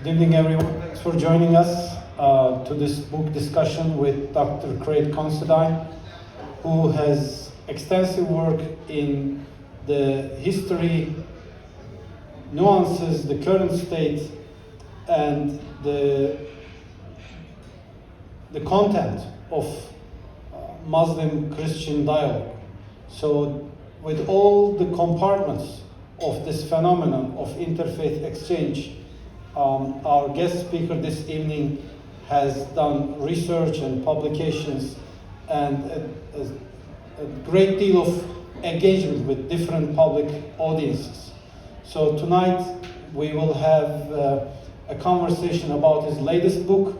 Good evening, everyone. Thanks for joining us to this book discussion with Dr. Craig Considine, who has extensive work in the history, nuances, the current state, and the content of Muslim-Christian dialogue. So with all the compartments of this phenomenon of interfaith exchange, our guest speaker this evening has done research and publications and a great deal of engagement with different public audiences. So tonight we will have a conversation about his latest book,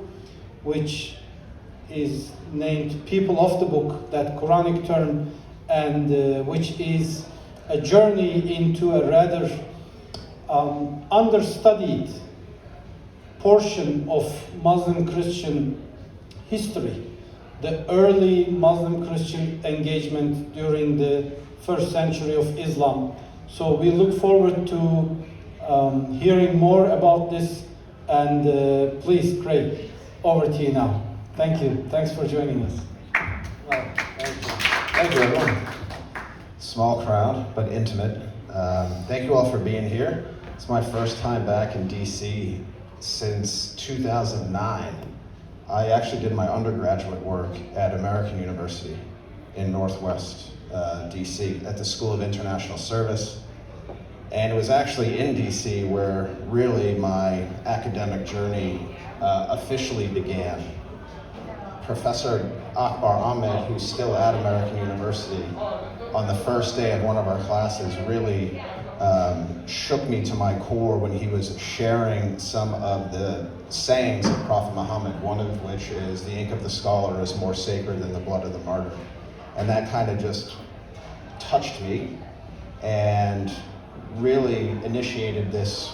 which is named People of the Book, that Quranic term, and which is a journey into a rather understudied portion of Muslim-Christian history, the early Muslim-Christian engagement during the first century of Islam. So we look forward to hearing more about this, and please, Craig, over to you now. Thank you. Thanks for joining us. Well, thank you. Thank you, everyone. Small crowd, but intimate. Thank you all for being here. It's my first time back in DC since 2009. I actually did my undergraduate work at American University in Northwest DC at the School of International Service. And it was actually in DC where really my academic journey officially began. Professor Akbar Ahmed, who's still at American University, on the first day of one of our classes really shook me to my core when he was sharing some of the sayings of Prophet Muhammad, one of which is, "The ink of the scholar is more sacred than the blood of the martyr." And that kind of just touched me and really initiated this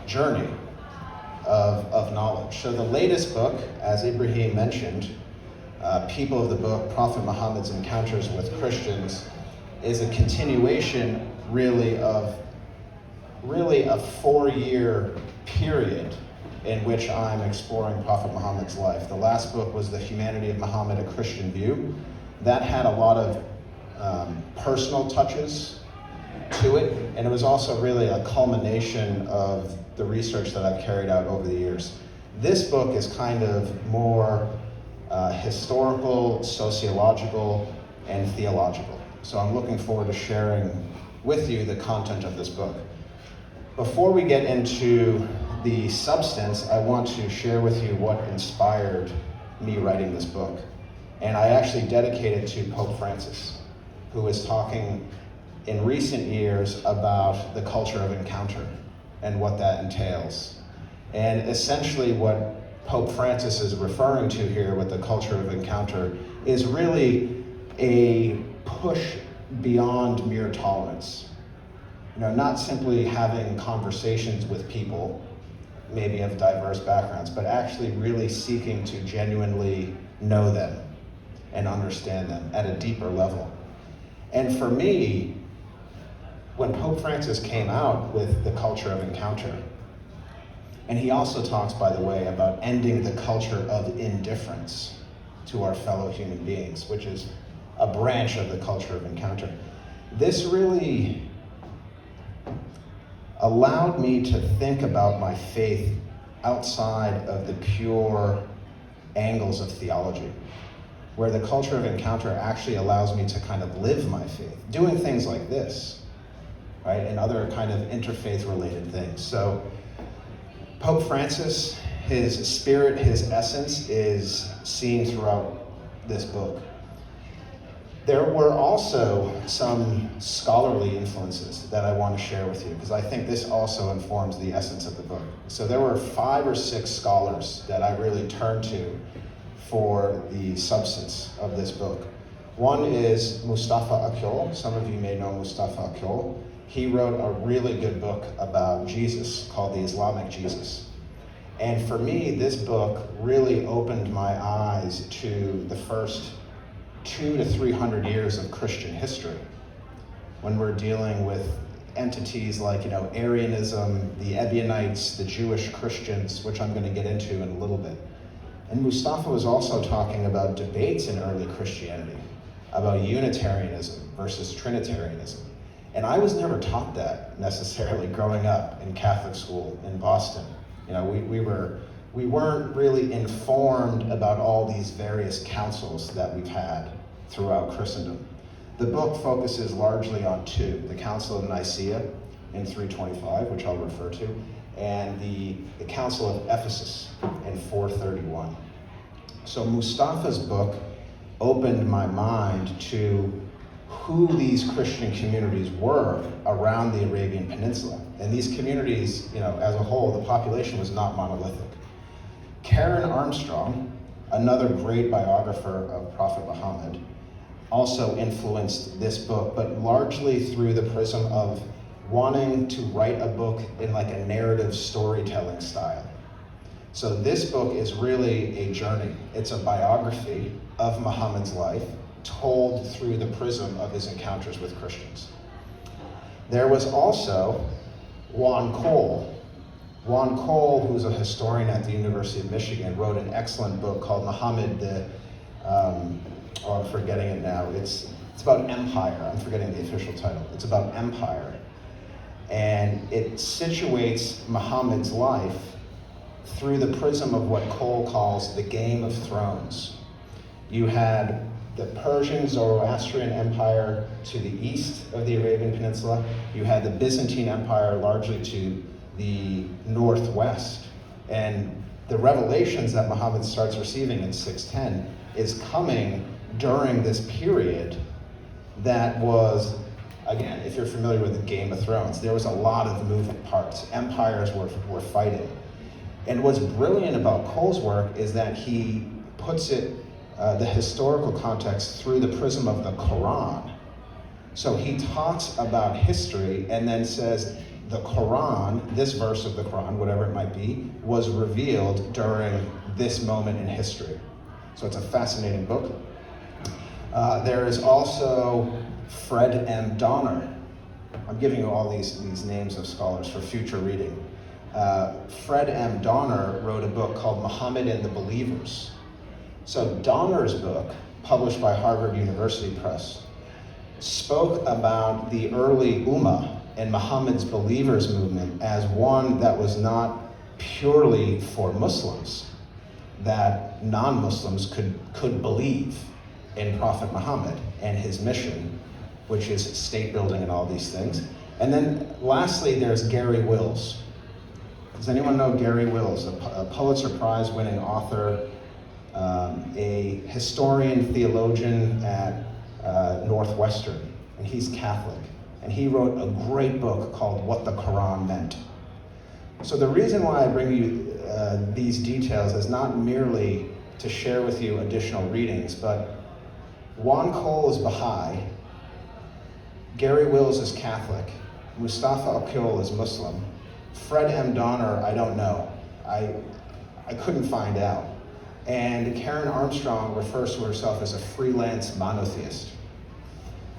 journey of knowledge. So the latest book, as Ibrahim mentioned, People of the Book, Prophet Muhammad's Encounters with Christians, is a continuation really of a 4-year period in which I'm exploring Prophet Muhammad's life. The last book was The Humanity of Muhammad, A Christian View. That had a lot of personal touches to it, and it was also really a culmination of the research that I've carried out over the years. This book is kind of more historical, sociological, and theological. So I'm looking forward to sharing with you the content of this book. Before we get into the substance, I want to share with you what inspired me writing this book. And I actually dedicate it to Pope Francis, who was talking in recent years about the culture of encounter and what that entails. And essentially what Pope Francis is referring to here with the culture of encounter is really a push beyond mere tolerance. Not simply having conversations with people, maybe of diverse backgrounds, but actually really seeking to genuinely know them and understand them at a deeper level. And for me, when Pope Francis came out with the culture of encounter, and he also talks, by the way, about ending the culture of indifference to our fellow human beings, which is a branch of the culture of encounter. This really allowed me to think about my faith outside of the pure angles of theology, where the culture of encounter actually allows me to kind of live my faith, doing things like this, right, and other kind of interfaith related things. So Pope Francis, his spirit, his essence is seen throughout this book. There were also some scholarly influences that I want to share with you, because I think this also informs the essence of the book. So there were 5 or 6 scholars that I really turned to for the substance of this book. One is Mustafa Akyol. Some of you may know Mustafa Akyol. He wrote a really good book about Jesus called The Islamic Jesus. And for me, this book really opened my eyes to the first 200 to 300 years of Christian history, when we're dealing with entities like, Arianism, the Ebionites, the Jewish Christians, which I'm going to get into in a little bit. And Mustafa was also talking about debates in early Christianity, about Unitarianism versus Trinitarianism. And I was never taught that necessarily growing up in Catholic school in Boston. We weren't really informed about all these various councils that we've had throughout Christendom. The book focuses largely on two: the Council of Nicaea in 325, which I'll refer to, and the Council of Ephesus in 431. So Mustafa's book opened my mind to who these Christian communities were around the Arabian Peninsula. And these communities, as a whole, the population was not monolithic. Karen Armstrong, another great biographer of Prophet Muhammad, also influenced this book, but largely through the prism of wanting to write a book in like a narrative storytelling style. So this book is really a journey. It's a biography of Muhammad's life told through the prism of his encounters with Christians. There was also Juan Cole. Juan Cole, who's a historian at the University of Michigan, wrote an excellent book called Muhammad I'm forgetting it now. It's about empire. I'm forgetting the official title. It's about empire. And it situates Muhammad's life through the prism of what Cole calls the Game of Thrones. You had the Persian Zoroastrian Empire to the east of the Arabian Peninsula. You had the Byzantine Empire largely to the northwest. And the revelations that Muhammad starts receiving in 610 is coming during this period that was, again, if you're familiar with the Game of Thrones, there was a lot of moving parts. Empires were fighting. And what's brilliant about Cole's work is that he puts it, the historical context, through the prism of the Quran. So he talks about history and then says the Quran, this verse of the Quran, whatever it might be, was revealed during this moment in history. So it's a fascinating book. There is also Fred M. Donner. I'm giving you all these names of scholars for future reading. Fred M. Donner wrote a book called Muhammad and the Believers. So Donner's book, published by Harvard University Press, spoke about the early Ummah and Muhammad's believers movement as one that was not purely for Muslims, that non-Muslims could believe in Prophet Muhammad and his mission, which is state building and all these things. And then lastly, there's Gary Wills. Does anyone know Gary Wills, a Pulitzer Prize winning author, a historian, theologian at Northwestern, and he's Catholic. And he wrote a great book called What the Quran Meant. So the reason why I bring you these details is not merely to share with you additional readings, but Juan Cole is Baha'i, Gary Wills is Catholic, Mustafa Akil is Muslim, Fred M. Donner, I don't know. I couldn't find out. And Karen Armstrong refers to herself as a freelance monotheist.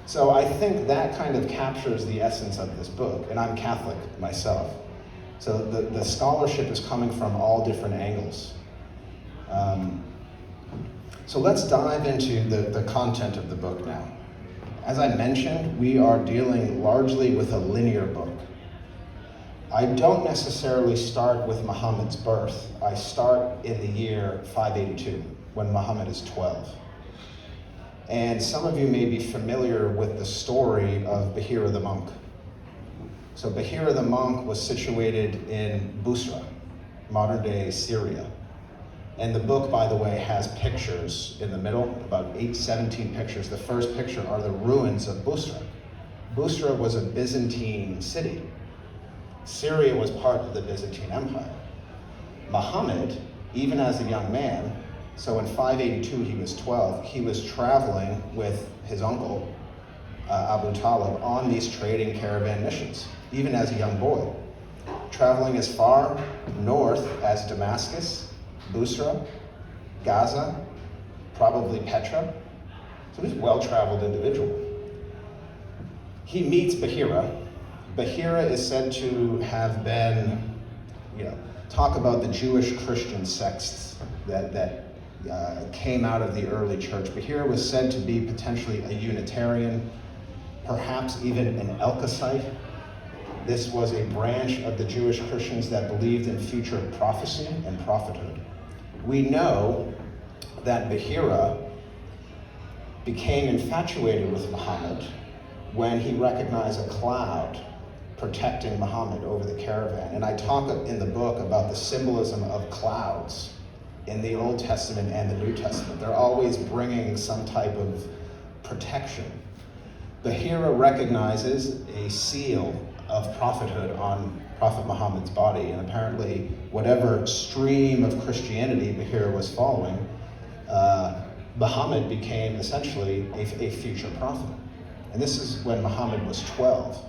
So I think that kind of captures the essence of this book, and I'm Catholic myself. So the scholarship is coming from all different angles. So let's dive into the content of the book now. As I mentioned, we are dealing largely with a linear book. I don't necessarily start with Muhammad's birth. I start in the year 582, when Muhammad is 12. And some of you may be familiar with the story of Bahira the Monk. So Bahira the Monk was situated in Busra, modern day Syria. And the book, by the way, has pictures in the middle, about 17 pictures. The first picture are the ruins of Busra. Busra was a Byzantine city. Syria was part of the Byzantine Empire. Muhammad, even as a young man, so in 582 he was 12, he was traveling with his uncle, Abu Talib, on these trading caravan missions, even as a young boy, traveling as far north as Damascus, Busra, Gaza, probably Petra. So he's a well-traveled individual. He meets Bahira. Bahira is said to have been, talk about the Jewish Christian sects that came out of the early church. Bahira was said to be potentially a Unitarian, perhaps even an Elkasite. This was a branch of the Jewish Christians that believed in future prophecy and prophethood. We know that Bahira became infatuated with Muhammad when he recognized a cloud protecting Muhammad over the caravan. And I talk in the book about the symbolism of clouds in the Old Testament and the New Testament. They're always bringing some type of protection. Bahira recognizes a seal of prophethood on Prophet Muhammad's body, and apparently whatever stream of Christianity Bahira was following, Muhammad became essentially a future prophet. And this is when Muhammad was 12.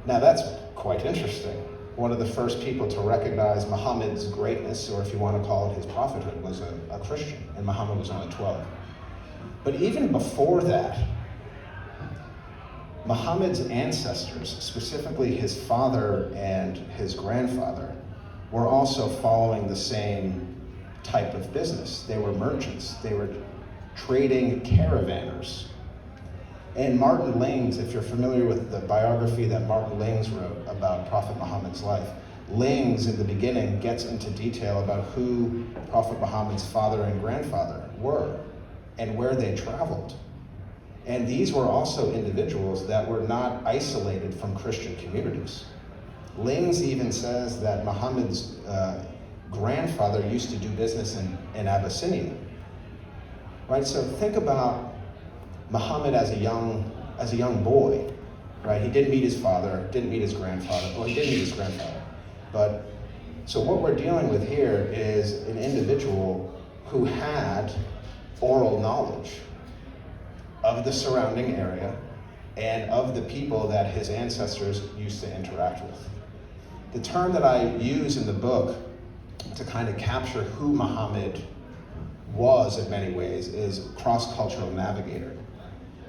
Now that's quite interesting. One of the first people to recognize Muhammad's greatness, or if you want to call it his prophethood, was a Christian, and Muhammad was only 12. But even before that, Muhammad's ancestors, specifically his father and his grandfather, were also following the same type of business. They were merchants. They were trading caravanners. And Martin Lings, if you're familiar with the biography that Martin Lings wrote about Prophet Muhammad's life, Lings in the beginning gets into detail about who Prophet Muhammad's father and grandfather were and where they traveled. And these were also individuals that were not isolated from Christian communities. Lings even says that Muhammad's grandfather used to do business in Abyssinia. Right? So think about Muhammad as a young boy, right? He didn't meet his father, didn't meet his grandfather. Well, he did meet his grandfather. But so what we're dealing with here is an individual who had oral knowledge of the surrounding area and of the people that his ancestors used to interact with. The term that I use in the book to kind of capture who Muhammad was in many ways is cross-cultural navigator,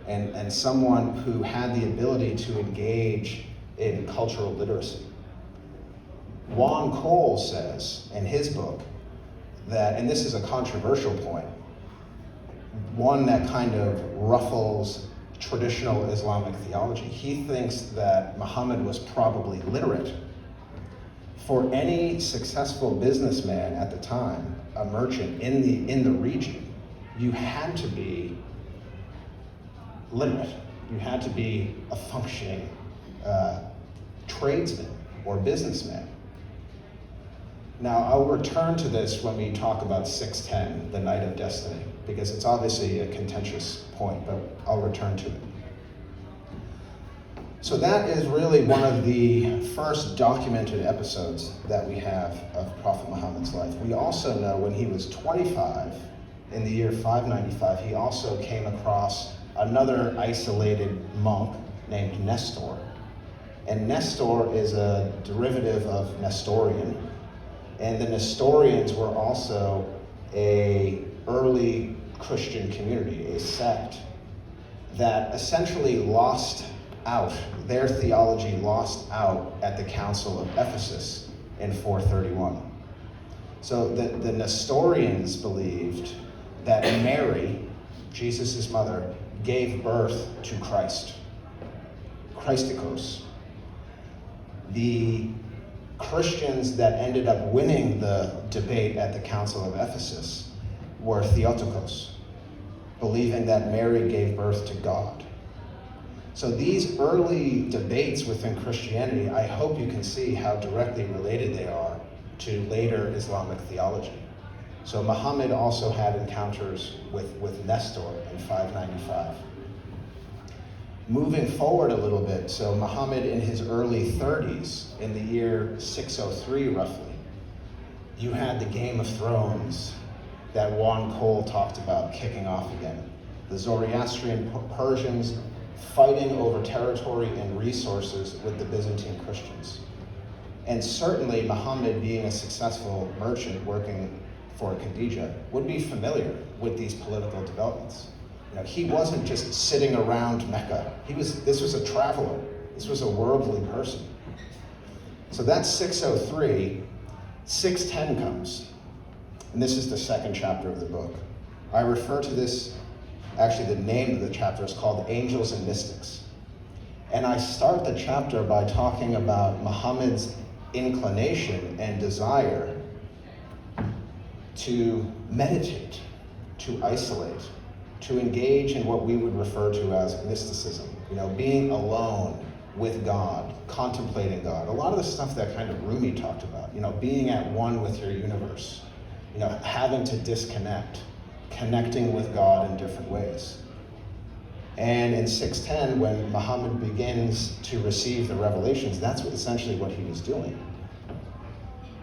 and someone who had the ability to engage in cultural literacy. Juan Cole says in his book that, and this is a controversial point, one that kind of ruffles traditional Islamic theology. He thinks that Muhammad was probably literate. For any successful businessman at the time, a merchant in the region, you had to be literate. You had to be a functioning tradesman or businessman. Now, I'll return to this when we talk about 610, the Night of Destiny, because it's obviously a contentious point, but I'll return to it. So that is really one of the first documented episodes that we have of Prophet Muhammad's life. We also know when he was 25, in the year 595, he also came across another isolated monk named Nestor. And Nestor is a derivative of Nestorian. And the Nestorians were also an early Christian community, a sect that essentially lost out, their theology lost out at the Council of Ephesus in 431. So the Nestorians believed that Mary, Jesus' mother, gave birth to Christ, Christikos. The Christians that ended up winning the debate at the Council of Ephesus were Theotokos, believing that Mary gave birth to God. So these early debates within Christianity, I hope you can see how directly related they are to later Islamic theology. So Muhammad also had encounters with Nestor in 595. Moving forward a little bit, so Muhammad in his early 30s, in the year 603 roughly, you had the Game of Thrones that Juan Cole talked about kicking off again. The Zoroastrian Persians fighting over territory and resources with the Byzantine Christians. And certainly Muhammad, being a successful merchant working for Khadija, would be familiar with these political developments. You know, he wasn't just sitting around Mecca. This was a traveler. This was a worldly person. So that's 603. 610 comes. And this is the second chapter of the book. I refer to this, actually the name of the chapter is called Angels and Mystics. And I start the chapter by talking about Muhammad's inclination and desire to meditate, to isolate, to engage in what we would refer to as mysticism, being alone with God, contemplating God. A lot of the stuff that kind of Rumi talked about, being at one with your universe, having to disconnect, connecting with God in different ways. And in 610, when Muhammad begins to receive the revelations, that's essentially what he was doing.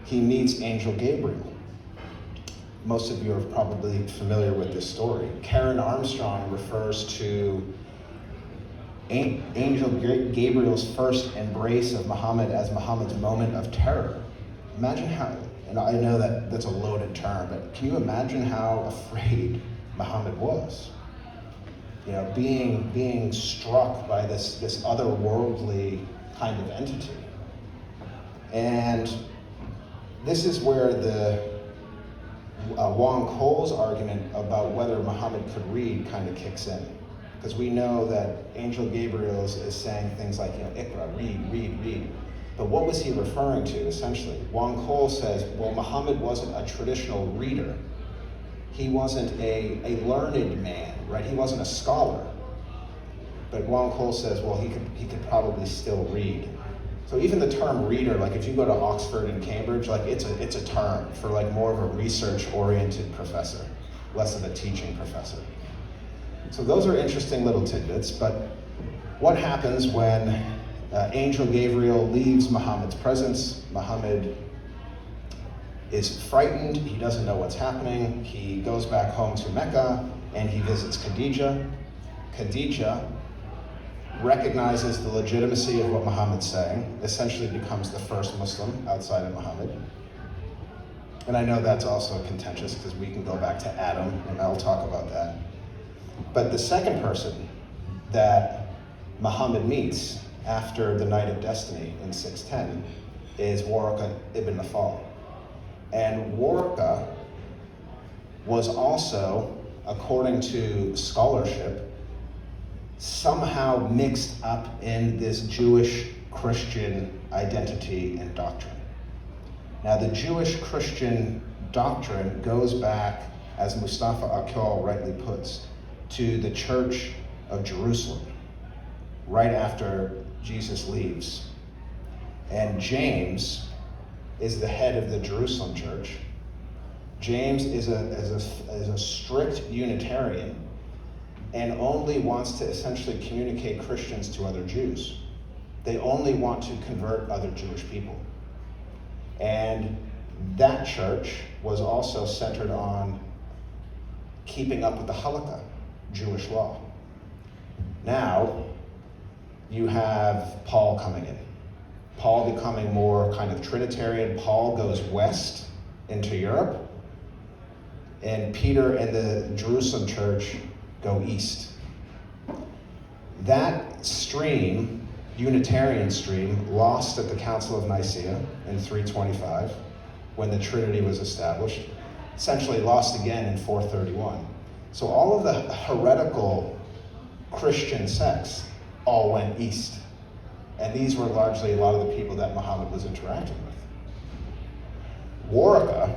He meets Angel Gabriel. Most of you are probably familiar with this story. Karen Armstrong refers to Angel Gabriel's first embrace of Muhammad as Muhammad's moment of terror. Imagine how, and I know that that's a loaded term, but can you imagine how afraid Muhammad was? Being struck by this otherworldly kind of entity. And this is where the Wang Ko's argument about whether Muhammad could read kind of kicks in. Because we know that Angel Gabriel is saying things like, Iqra, read. But what was he referring to, essentially? Wang Ko says, well, Muhammad wasn't a traditional reader. He wasn't a learned man, right? He wasn't a scholar. But Wang Ko says, well, he could probably still read. So even the term reader, like if you go to Oxford and Cambridge, like it's a term for like more of a research-oriented professor, less of a teaching professor. So those are interesting little tidbits, but what happens when Angel Gabriel leaves Muhammad's presence? Muhammad is frightened, he doesn't know what's happening, he goes back home to Mecca, and he visits Khadija. Khadija recognizes the legitimacy of what Muhammad's saying, essentially becomes the first Muslim outside of Muhammad. And I know that's also contentious because we can go back to Adam, and I'll talk about that. But the second person that Muhammad meets after the Night of Destiny in 610 is Waraka ibn Nawfal. And Waraka was also, according to scholarship, somehow mixed up in this Jewish-Christian identity and doctrine. Now, the Jewish-Christian doctrine goes back, as Mustafa Akyol rightly puts, to the Church of Jerusalem, right after Jesus leaves. And James is the head of the Jerusalem church. James is a strict Unitarian and only wants to essentially communicate Christians to other Jews. They only want to convert other Jewish people. And that church was also centered on keeping up with the halakha, Jewish law. Now, you have Paul coming in. Paul becoming more kind of Trinitarian. Paul goes west into Europe, and Peter and the Jerusalem church go east. That stream, Unitarian stream, lost at the Council of Nicaea in 325, when the Trinity was established, essentially lost again in 431. So all of the heretical Christian sects all went east. And these were largely a lot of the people that Muhammad was interacting with. Waraka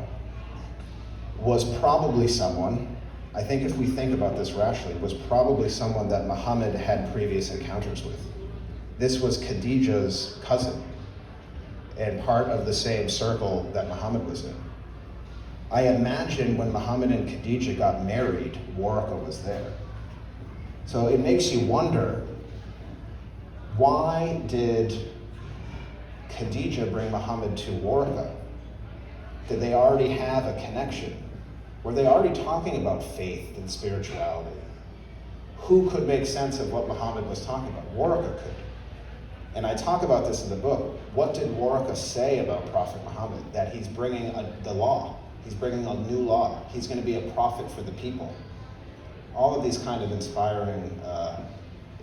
was probably someone, I think if we think about this rationally, was probably someone that Muhammad had previous encounters with. This was Khadija's cousin and part of the same circle that Muhammad was in. I imagine when Muhammad and Khadija got married, Waraka was there. So it makes you wonder, why did Khadija bring Muhammad to Waraka? Did they already have a connection? Were they already talking about faith and spirituality? Who could make sense of what Muhammad was talking about? Waraka could. And I talk about this in the book. What did Waraka say about Prophet Muhammad? That he's bringing the law. He's bringing a new law. He's going to be a prophet for the people. All of these kind of inspiring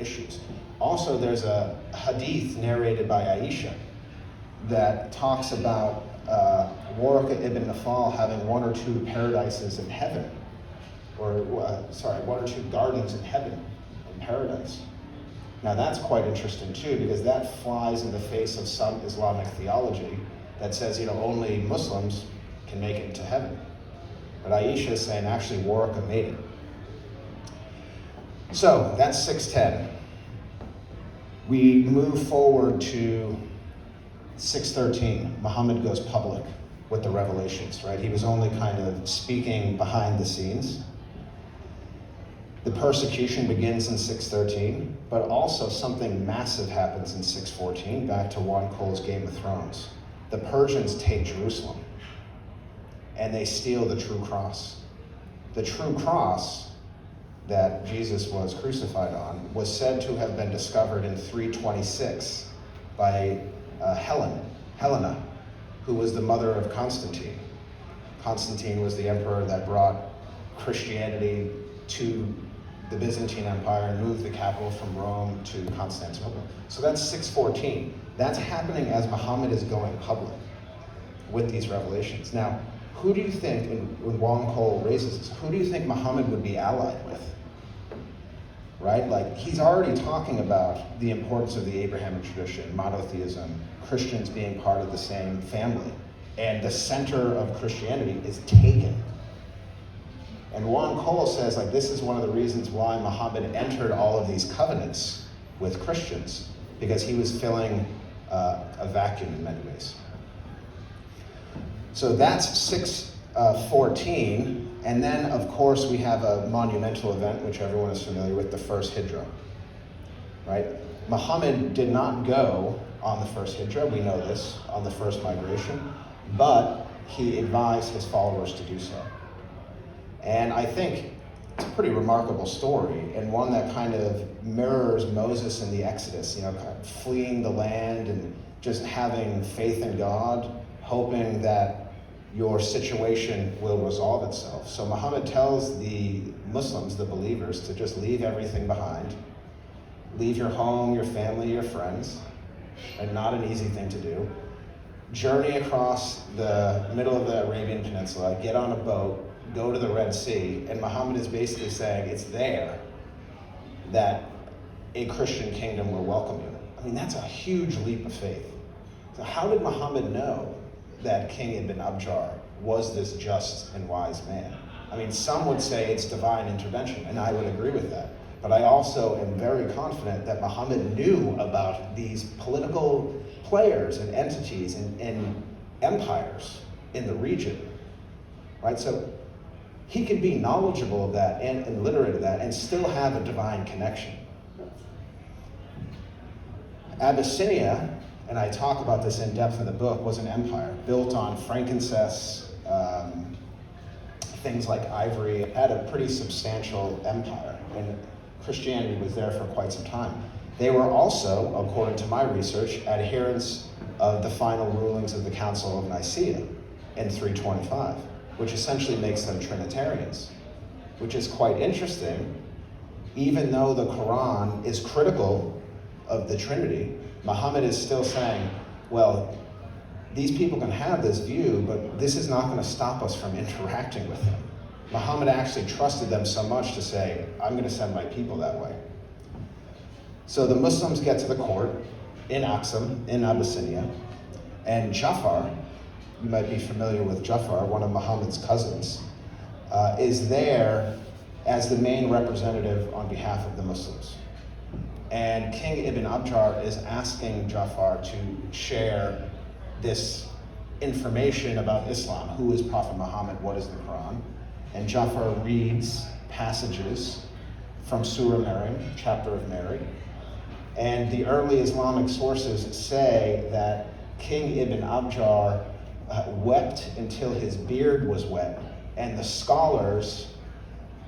issues. Also, there's a hadith narrated by Aisha that talks about Warqa ibn Nafal having one or two paradises in heaven, or one or two gardens in heaven, in paradise. Now that's quite interesting too, because that flies in the face of some Islamic theology that says, only Muslims can make it into heaven. But Aisha is saying actually Warqa made it. So that's 610. We move forward to 613. Muhammad goes public with the revelations, right? He was only kind of speaking behind the scenes. The persecution begins in 613, but also something massive happens in 614, back to Juan Cole's Game of Thrones. The Persians take Jerusalem, and they steal the true cross. The true cross that Jesus was crucified on was said to have been discovered in 326 by Helena, who was the mother of Constantine. Constantine was the emperor that brought Christianity to the Byzantine Empire and moved the capital from Rome to Constantinople. So that's 614. That's happening as Muhammad is going public with these revelations. Now, who do you think, when Juan Cole raises this, who do you think Muhammad would be allied with? Right? Like, he's already talking about the importance of the Abrahamic tradition, monotheism, Christians being part of the same family, and the center of Christianity is taken. And Juan Cole says, this is one of the reasons why Muhammad entered all of these covenants with Christians, because he was filling a vacuum in many ways. So that's 614, and then of course we have a monumental event which everyone is familiar with, the first Hijrah, right? Muhammad did not go on the first Hijrah, we know this, on the first migration, but he advised his followers to do so. And I think it's a pretty remarkable story, and one that kind of mirrors Moses in the Exodus, kind of fleeing the land and just having faith in God, hoping that your situation will resolve itself. So Muhammad tells the Muslims, the believers, to just leave everything behind. Leave your home, your family, your friends, and not an easy thing to do. Journey across the middle of the Arabian Peninsula, get on a boat, go to the Red Sea, and Muhammad is basically saying it's there that a Christian kingdom will welcome you. I mean, that's a huge leap of faith. So how did Muhammad know that King Ibn Abjar was this just and wise man? I mean, some would say it's divine intervention, and I would agree with that. But I also am very confident that Muhammad knew about these political players and entities and empires in the region, right? So he could be knowledgeable of that and literate of that and still have a divine connection. Abyssinia, and I talk about this in depth in the book, was an empire built on frankincense, things like ivory. It had a pretty substantial empire, and Christianity was there for quite some time. They were also, according to my research, adherents of the final rulings of the Council of Nicaea in 325, which essentially makes them Trinitarians, which is quite interesting. Even though the Quran is critical of the Trinity, Muhammad is still saying, well, these people can have this view, but this is not going to stop us from interacting with them. Muhammad actually trusted them so much to say, I'm going to send my people that way. So the Muslims get to the court in Aksum, in Abyssinia, and Jafar, you might be familiar with Jafar, one of Muhammad's cousins, is there as the main representative on behalf of the Muslims. And King Ibn Abjar is asking Jafar to share this information about Islam. Who is Prophet Muhammad? What is the Quran? And Jafar reads passages from Surah Maryam, chapter of Mary. And the early Islamic sources say that King Ibn Abjar wept until his beard was wet, and the scholars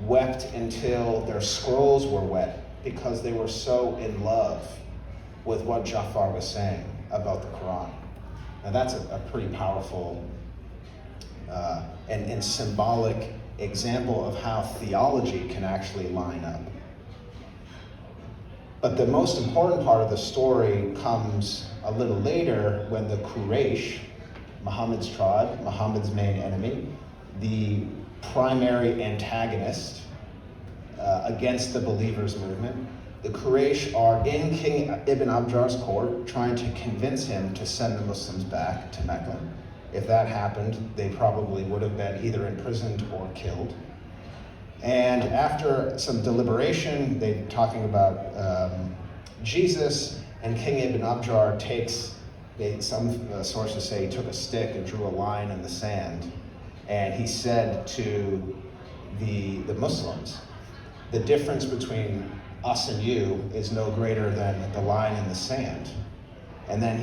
wept until their scrolls were wet because they were so in love with what Jafar was saying about the Quran. Now that's a pretty powerful and symbolic example of how theology can actually line up. But the most important part of the story comes a little later when the Quraysh, Muhammad's tribe, Muhammad's main enemy, the primary antagonist against the believers movement. The Quraysh are in King Ibn Abjar's court trying to convince him to send the Muslims back to Mecca. If that happened, they probably would have been either imprisoned or killed. And after some deliberation, they're talking about Jesus, and King Ibn Abjar takes, some sources say he took a stick and drew a line in the sand, and he said to the Muslims, the difference between us and you is no greater than the line in the sand. And then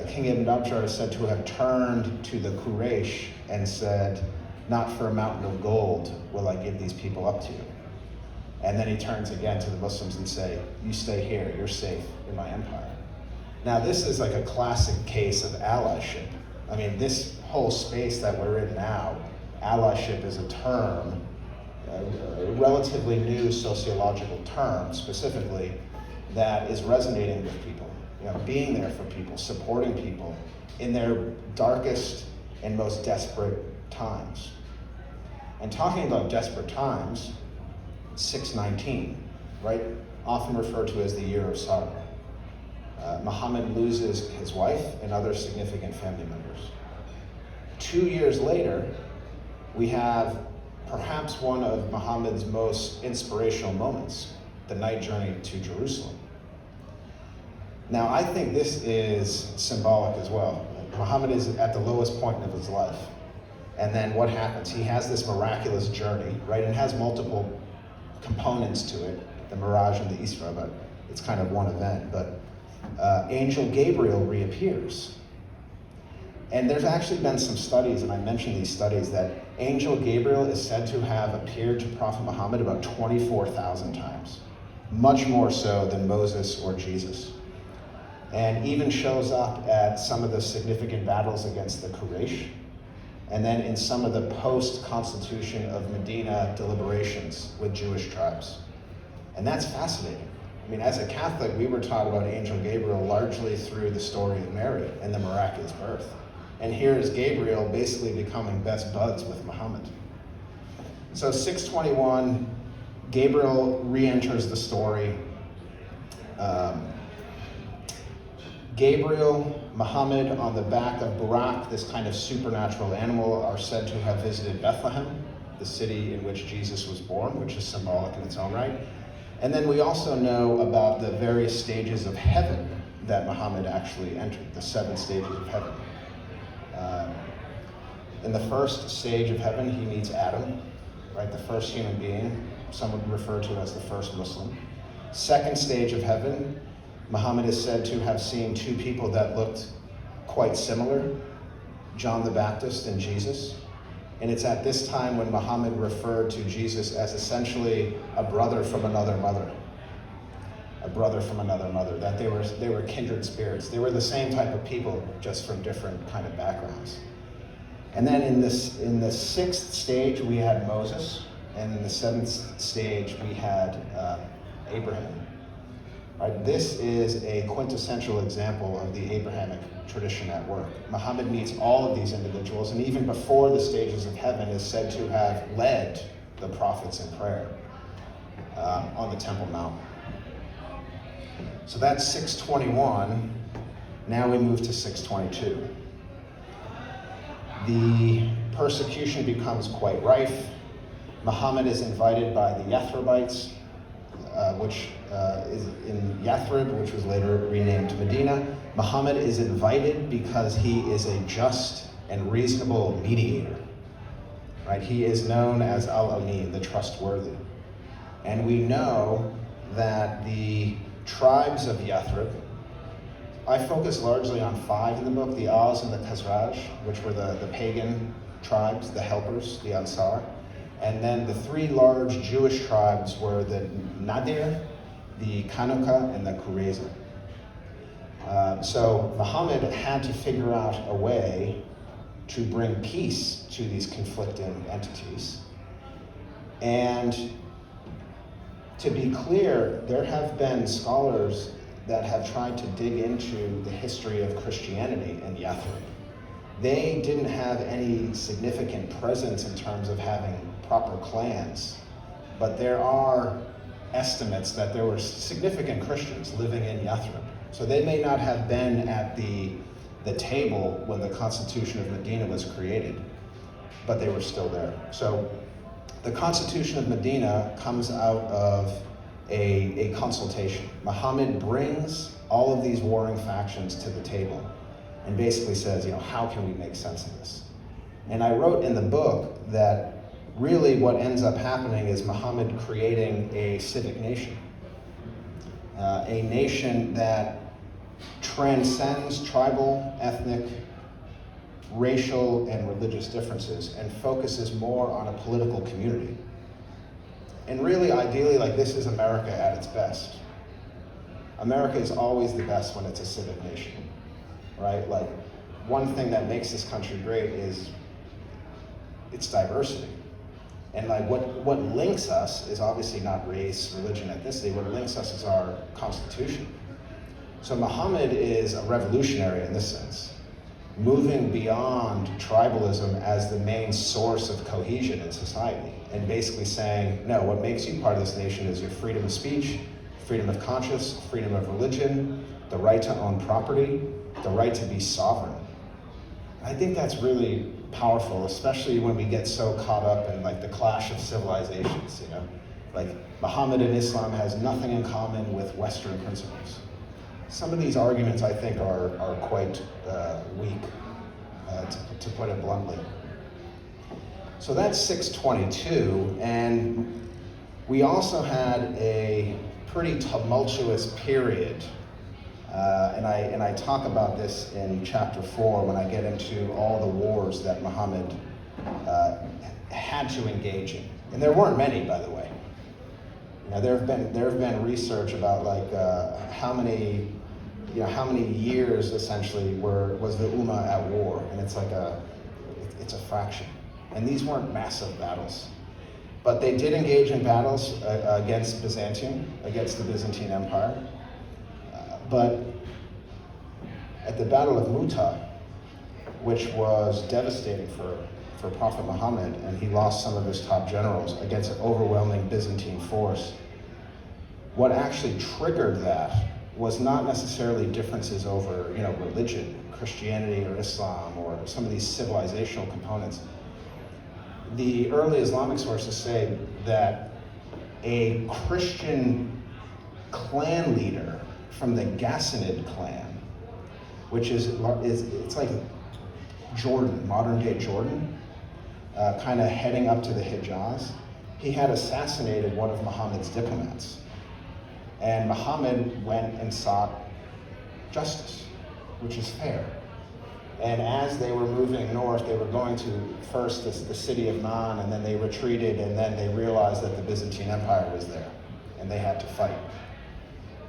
King Ibn Abjar is said to have turned to the Quraysh and said, not for a mountain of gold will I give these people up to you. And then he turns again to the Muslims and say, you stay here, you're safe in my empire. Now this is like a classic case of allyship. I mean, this whole space that we're in now, allyship is a term, a relatively new sociological term specifically, that is resonating with people. Being there for people, supporting people in their darkest and most desperate times. And talking about desperate times, 619, right? Often referred to as the year of sorrow. Muhammad loses his wife and other significant family members. 2 years later, we have perhaps one of Muhammad's most inspirational moments, the night journey to Jerusalem. Now, I think this is symbolic as well. Muhammad is at the lowest point of his life. And then what happens? He has this miraculous journey, right? And it has multiple components to it, the Miraj and the Isra, but it's kind of one event. But Angel Gabriel reappears. And there's actually been some studies, and I mentioned these studies, that Angel Gabriel is said to have appeared to Prophet Muhammad about 24,000 times, much more so than Moses or Jesus. And even shows up at some of the significant battles against the Quraysh, and then in some of the post-Constitution of Medina deliberations with Jewish tribes. And that's fascinating. I mean, as a Catholic, we were taught about Angel Gabriel largely through the story of Mary and the miraculous birth. And here is Gabriel basically becoming best buds with Muhammad. So 621, Gabriel re-enters the story. Gabriel, Muhammad on the back of Burak, this kind of supernatural animal, are said to have visited Bethlehem, the city in which Jesus was born, which is symbolic in its own right. And then we also know about the various stages of heaven that Muhammad actually entered, the 7 stages of heaven. In the first stage of heaven, he meets Adam, right, the first human being. Some would refer to it as the first Muslim. Second stage of heaven, Muhammad is said to have seen 2 people that looked quite similar, John the Baptist and Jesus. And it's at this time when Muhammad referred to Jesus as essentially a brother from another mother. A brother from another mother, that they were kindred spirits. They were the same type of people, just from different kind of backgrounds. And then in the 6th stage, we had Moses, and in the 7th stage, we had Abraham. Right, this is a quintessential example of the Abrahamic tradition at work. Muhammad meets all of these individuals, and even before the stages of heaven is said to have led the prophets in prayer on the Temple Mount. So that's 621. Now we move to 622. The persecution becomes quite rife. Muhammad is invited by the Yathribites, which is in Yathrib, which was later renamed Medina. Muhammad is invited because he is a just and reasonable mediator. Right? He is known as Al-Amin, the trustworthy. And we know that the tribes of Yathrib, I focus largely on 5 in the book, the Aus and the Khazraj, which were the pagan tribes, the helpers, the Ansar. And then the 3 large Jewish tribes were the Nadir, the Kanuka, and the Qurayza. So Muhammad had to figure out a way to bring peace to these conflicting entities. And to be clear, there have been scholars that have tried to dig into the history of Christianity in Yathrib. They didn't have any significant presence in terms of having proper clans, but there are estimates that there were significant Christians living in Yathrib. So they may not have been at the table when the Constitution of Medina was created, but they were still there. So the Constitution of Medina comes out of a consultation. Muhammad brings all of these warring factions to the table and basically says, how can we make sense of this? And I wrote in the book that really what ends up happening is Muhammad creating a civic nation, a nation that transcends tribal, ethnic, racial, and religious differences and focuses more on a political community. And really, ideally, this is America at its best. America is always the best when it's a civic nation, right? One thing that makes this country great is its diversity. And what links us is obviously not race, religion, ethnicity. What links us is our Constitution. So Muhammad is a revolutionary in this sense, moving beyond tribalism as the main source of cohesion in society, and basically saying, no, what makes you part of this nation is your freedom of speech, freedom of conscience, freedom of religion, the right to own property, the right to be sovereign. I think that's really powerful, especially when we get so caught up in the clash of civilizations, Muhammad and Islam has nothing in common with Western principles. Some of these arguments, I think, are quite weak, to put it bluntly. So that's 622, and we also had a pretty tumultuous period, and I talk about this in chapter 4 when I get into all the wars that Muhammad had to engage in, and there weren't many, by the way. There have been research about how many years essentially was the Ummah at war, and it's it's a fraction. And these weren't massive battles, but they did engage in battles against Byzantium, against the Byzantine Empire. But at the Battle of Mu'tah, which was devastating for Prophet Muhammad, and he lost some of his top generals against an overwhelming Byzantine force, what actually triggered that was not necessarily differences over, religion, Christianity or Islam, or some of these civilizational components. The early Islamic sources say that a Christian clan leader from the Ghassanid clan, which it's like Jordan, modern day Jordan, kind of heading up to the Hijaz, he had assassinated one of Muhammad's diplomats. And Muhammad went and sought justice, which is fair. And as they were moving north, they were going to first the city of Man, and then they retreated, and then they realized that the Byzantine Empire was there, and they had to fight.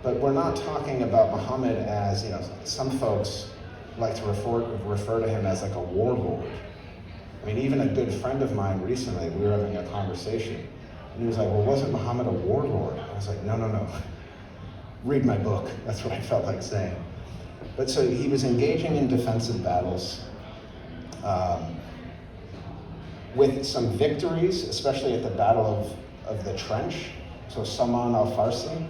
But we're not talking about Muhammad as, some folks like to refer to him as a warlord. I mean, even a good friend of mine recently, we were having a conversation, and he was like, well, wasn't Muhammad a warlord? I was like, no. Read my book. That's what I felt like saying. But so he was engaging in defensive battles with some victories, especially at the Battle of the Trench. So Salman al-Farsi,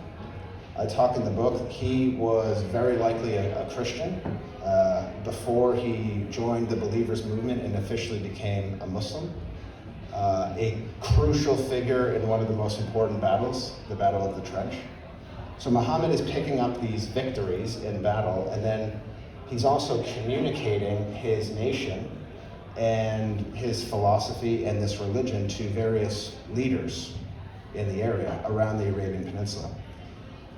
I talk in the book, he was very likely a Christian before he joined the Believers movement and officially became a Muslim. A crucial figure in one of the most important battles, the Battle of the Trench. So Muhammad is picking up these victories in battle, and then he's also communicating his nation and his philosophy and this religion to various leaders in the area around the Arabian Peninsula.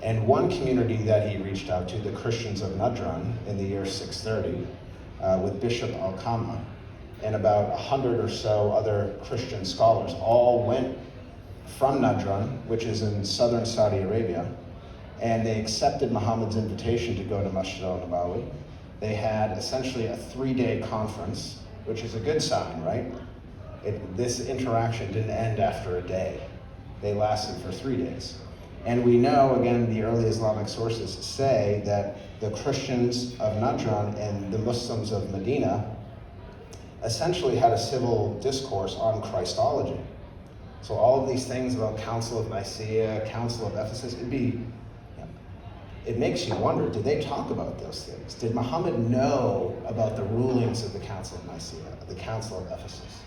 And one community that he reached out to, the Christians of Najran, in the year 630, with Bishop Al-Qama, and about 100 or so other Christian scholars, all went from Najran, which is in southern Saudi Arabia, and they accepted Muhammad's invitation to go to Masjid al-Nabawi. They had essentially a 3-day conference, which is a good sign, right? This interaction didn't end after a day. They lasted for 3 days. And we know, again, the early Islamic sources say that the Christians of Najran and the Muslims of Medina essentially had a civil discourse on Christology. So all of these things about Council of Nicaea, Council of Ephesus, it makes you wonder, did they talk about those things? Did Muhammad know about the rulings of the Council of Nicaea, the Council of Ephesus?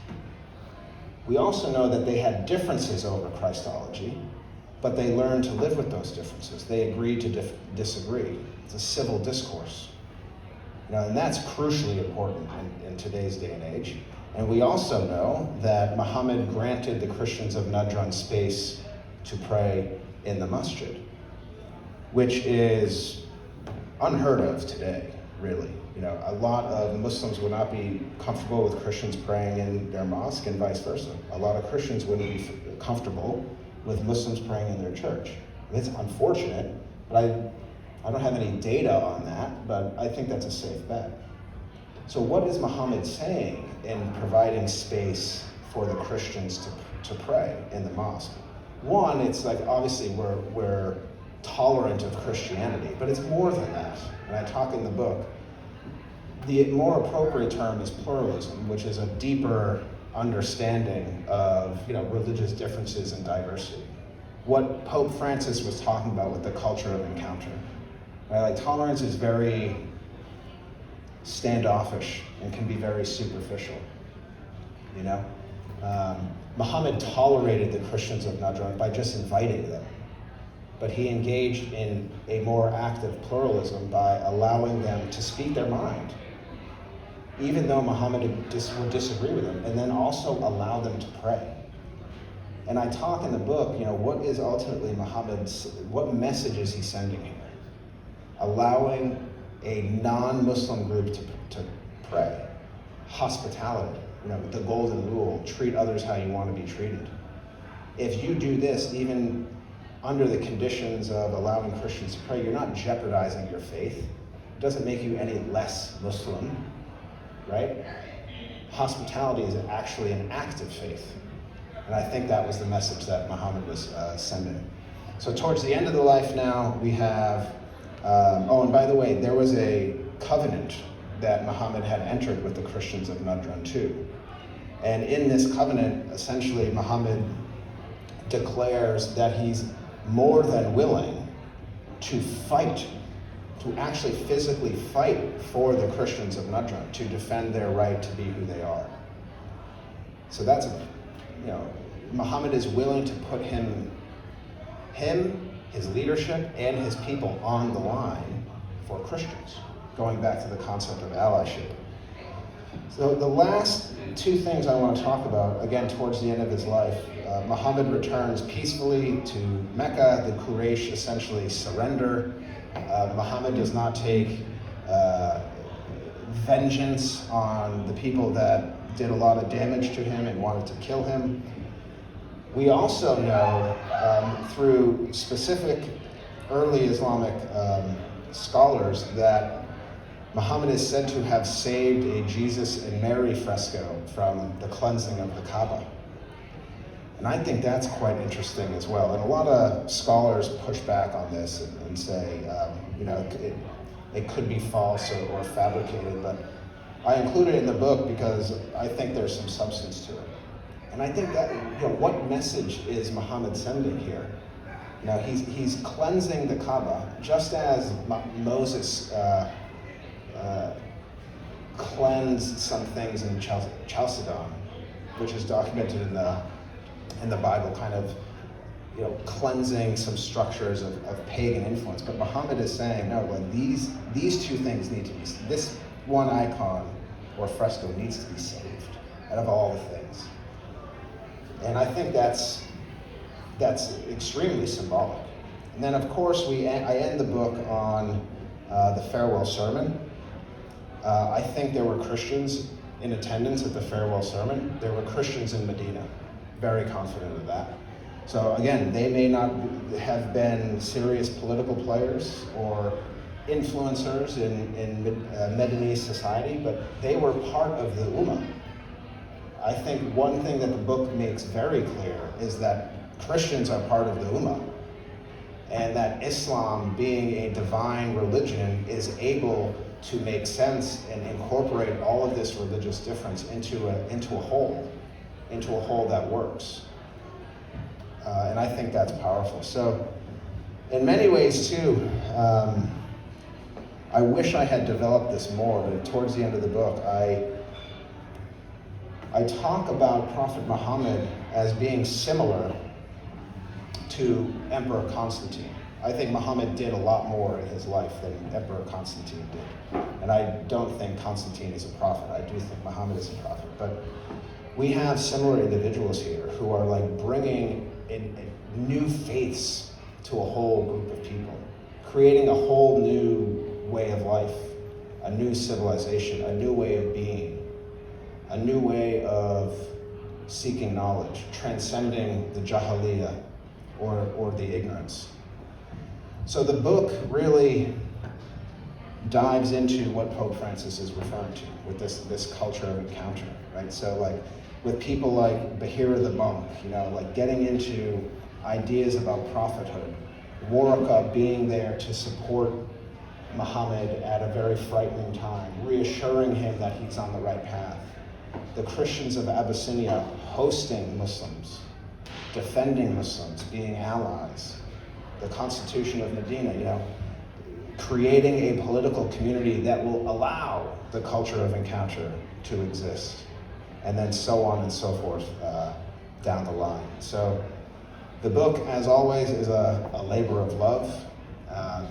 We also know that they had differences over Christology, but they learned to live with those differences. They agreed to disagree. It's a civil discourse. And that's crucially important in today's day and age. And we also know that Muhammad granted the Christians of Najran space to pray in the masjid, which is unheard of today, really. A lot of Muslims would not be comfortable with Christians praying in their mosque and vice versa. A lot of Christians wouldn't be comfortable with Muslims praying in their church. It's unfortunate, but I don't have any data on that, but I think that's a safe bet. So what is Muhammad saying in providing space for the Christians to pray in the mosque? One, it's like, obviously we're tolerant of Christianity, but it's more than that. And I talk in the book, the more appropriate term is pluralism, which is a deeper understanding of religious differences and diversity. What Pope Francis was talking about with the culture of encounter. Right? Like, tolerance is very standoffish and can be very superficial. Muhammad tolerated the Christians of Najran by just inviting them, but he engaged in a more active pluralism by allowing them to speak their mind, even though Muhammad would disagree with them, and then also allow them to pray. And I talk in the book, what is ultimately what message is he sending here? Allowing a non-Muslim group to pray. Hospitality, the golden rule, treat others how you want to be treated. If you do this, even under the conditions of allowing Christians to pray, you're not jeopardizing your faith. It doesn't make you any less Muslim, right? Hospitality is actually an act of faith. And I think that was the message that Muhammad was sending. So towards the end of the life now, we have, and by the way, there was a covenant that Muhammad had entered with the Christians of Najran too. And in this covenant, essentially, Muhammad declares that he's more than willing to fight, to actually physically fight for the Christians of Najran, to defend their right to be who they are. So that's, Muhammad is willing to put him, his leadership, and his people on the line for Christians, going back to the concept of allyship. So the last two things I want to talk about, again, towards the end of his life, Muhammad returns peacefully to Mecca. The Quraysh essentially surrender. Muhammad does not take vengeance on the people that did a lot of damage to him and wanted to kill him. We also know through specific early Islamic scholars that Muhammad is said to have saved a Jesus and Mary fresco from the cleansing of the Kaaba. And I think that's quite interesting as well. And a lot of scholars push back on this and say, it could be false or fabricated, but I include it in the book because I think there's some substance to it. And I think that, what message is Muhammad sending here? He's cleansing the Kaaba, just as Moses cleansed some things in Chalcedon, which is documented in the Bible, kind of, cleansing some structures of pagan influence. But Muhammad is saying, no, these two things need to be, this one icon or fresco needs to be saved out of all the things. And I think that's extremely symbolic. And then, of course, I end the book on the farewell sermon. I think there were Christians in attendance at the farewell sermon. There were Christians in Medina, very confident of that. So again, they may not have been serious political players or influencers in Medinese society, but they were part of the Ummah. I think one thing that the book makes very clear is that Christians are part of the Ummah. and that Islam, being a divine religion, is able to make sense and incorporate all of this religious difference into a whole that works. And I think that's powerful. So in many ways too, I wish I had developed this more, but towards the end of the book, I talk about Prophet Muhammad as being similar to Emperor Constantine. I think Muhammad did a lot more in his life than Emperor Constantine did. And I don't think Constantine is a prophet. I do think Muhammad is a prophet. But we have similar individuals here who are like bringing in new faiths to a whole group of people, creating a whole new way of life, a new civilization, a new way of being, a new way of seeking knowledge, transcending the jahiliyyah or the ignorance. So the book really dives into what Pope Francis is referring to with this culture of encounter, right? So like with people like Bahira the Monk, like getting into ideas about prophethood, Waraka being there to support Muhammad at a very frightening time, reassuring him that he's on the right path. The Christians of Abyssinia hosting Muslims, defending Muslims, being allies. The Constitution of Medina, creating a political community that will allow the culture of encounter to exist, and then so on and so forth down the line. So the book, as always, is a labor of love.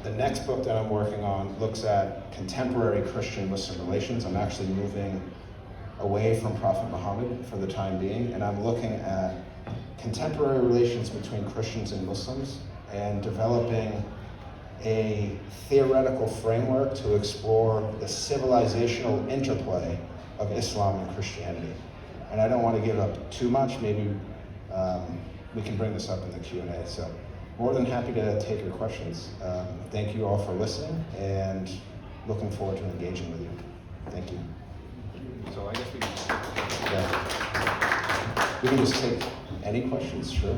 The next book that I'm working on looks at contemporary Christian-Muslim relations. I'm actually moving away from Prophet Muhammad for the time being, and I'm looking at contemporary relations between Christians and Muslims and developing a theoretical framework to explore the civilizational interplay of Islam and Christianity. And I don't want to give up too much. Maybe we can bring this up in the Q&A. So more than happy to take your questions. Thank you all for listening, and looking forward to engaging with you. Thank you. So I guess we can just take any questions, sure.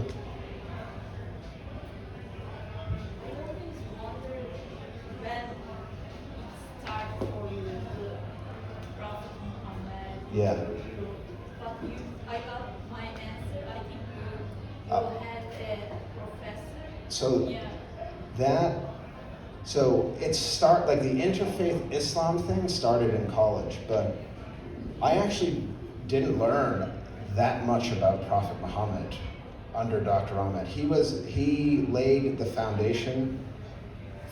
Yeah. But I got my answer. I think you had a professor. So the interfaith Islam thing started in college, but I actually didn't learn that much about Prophet Muhammad under Dr. Ahmed. He laid the foundation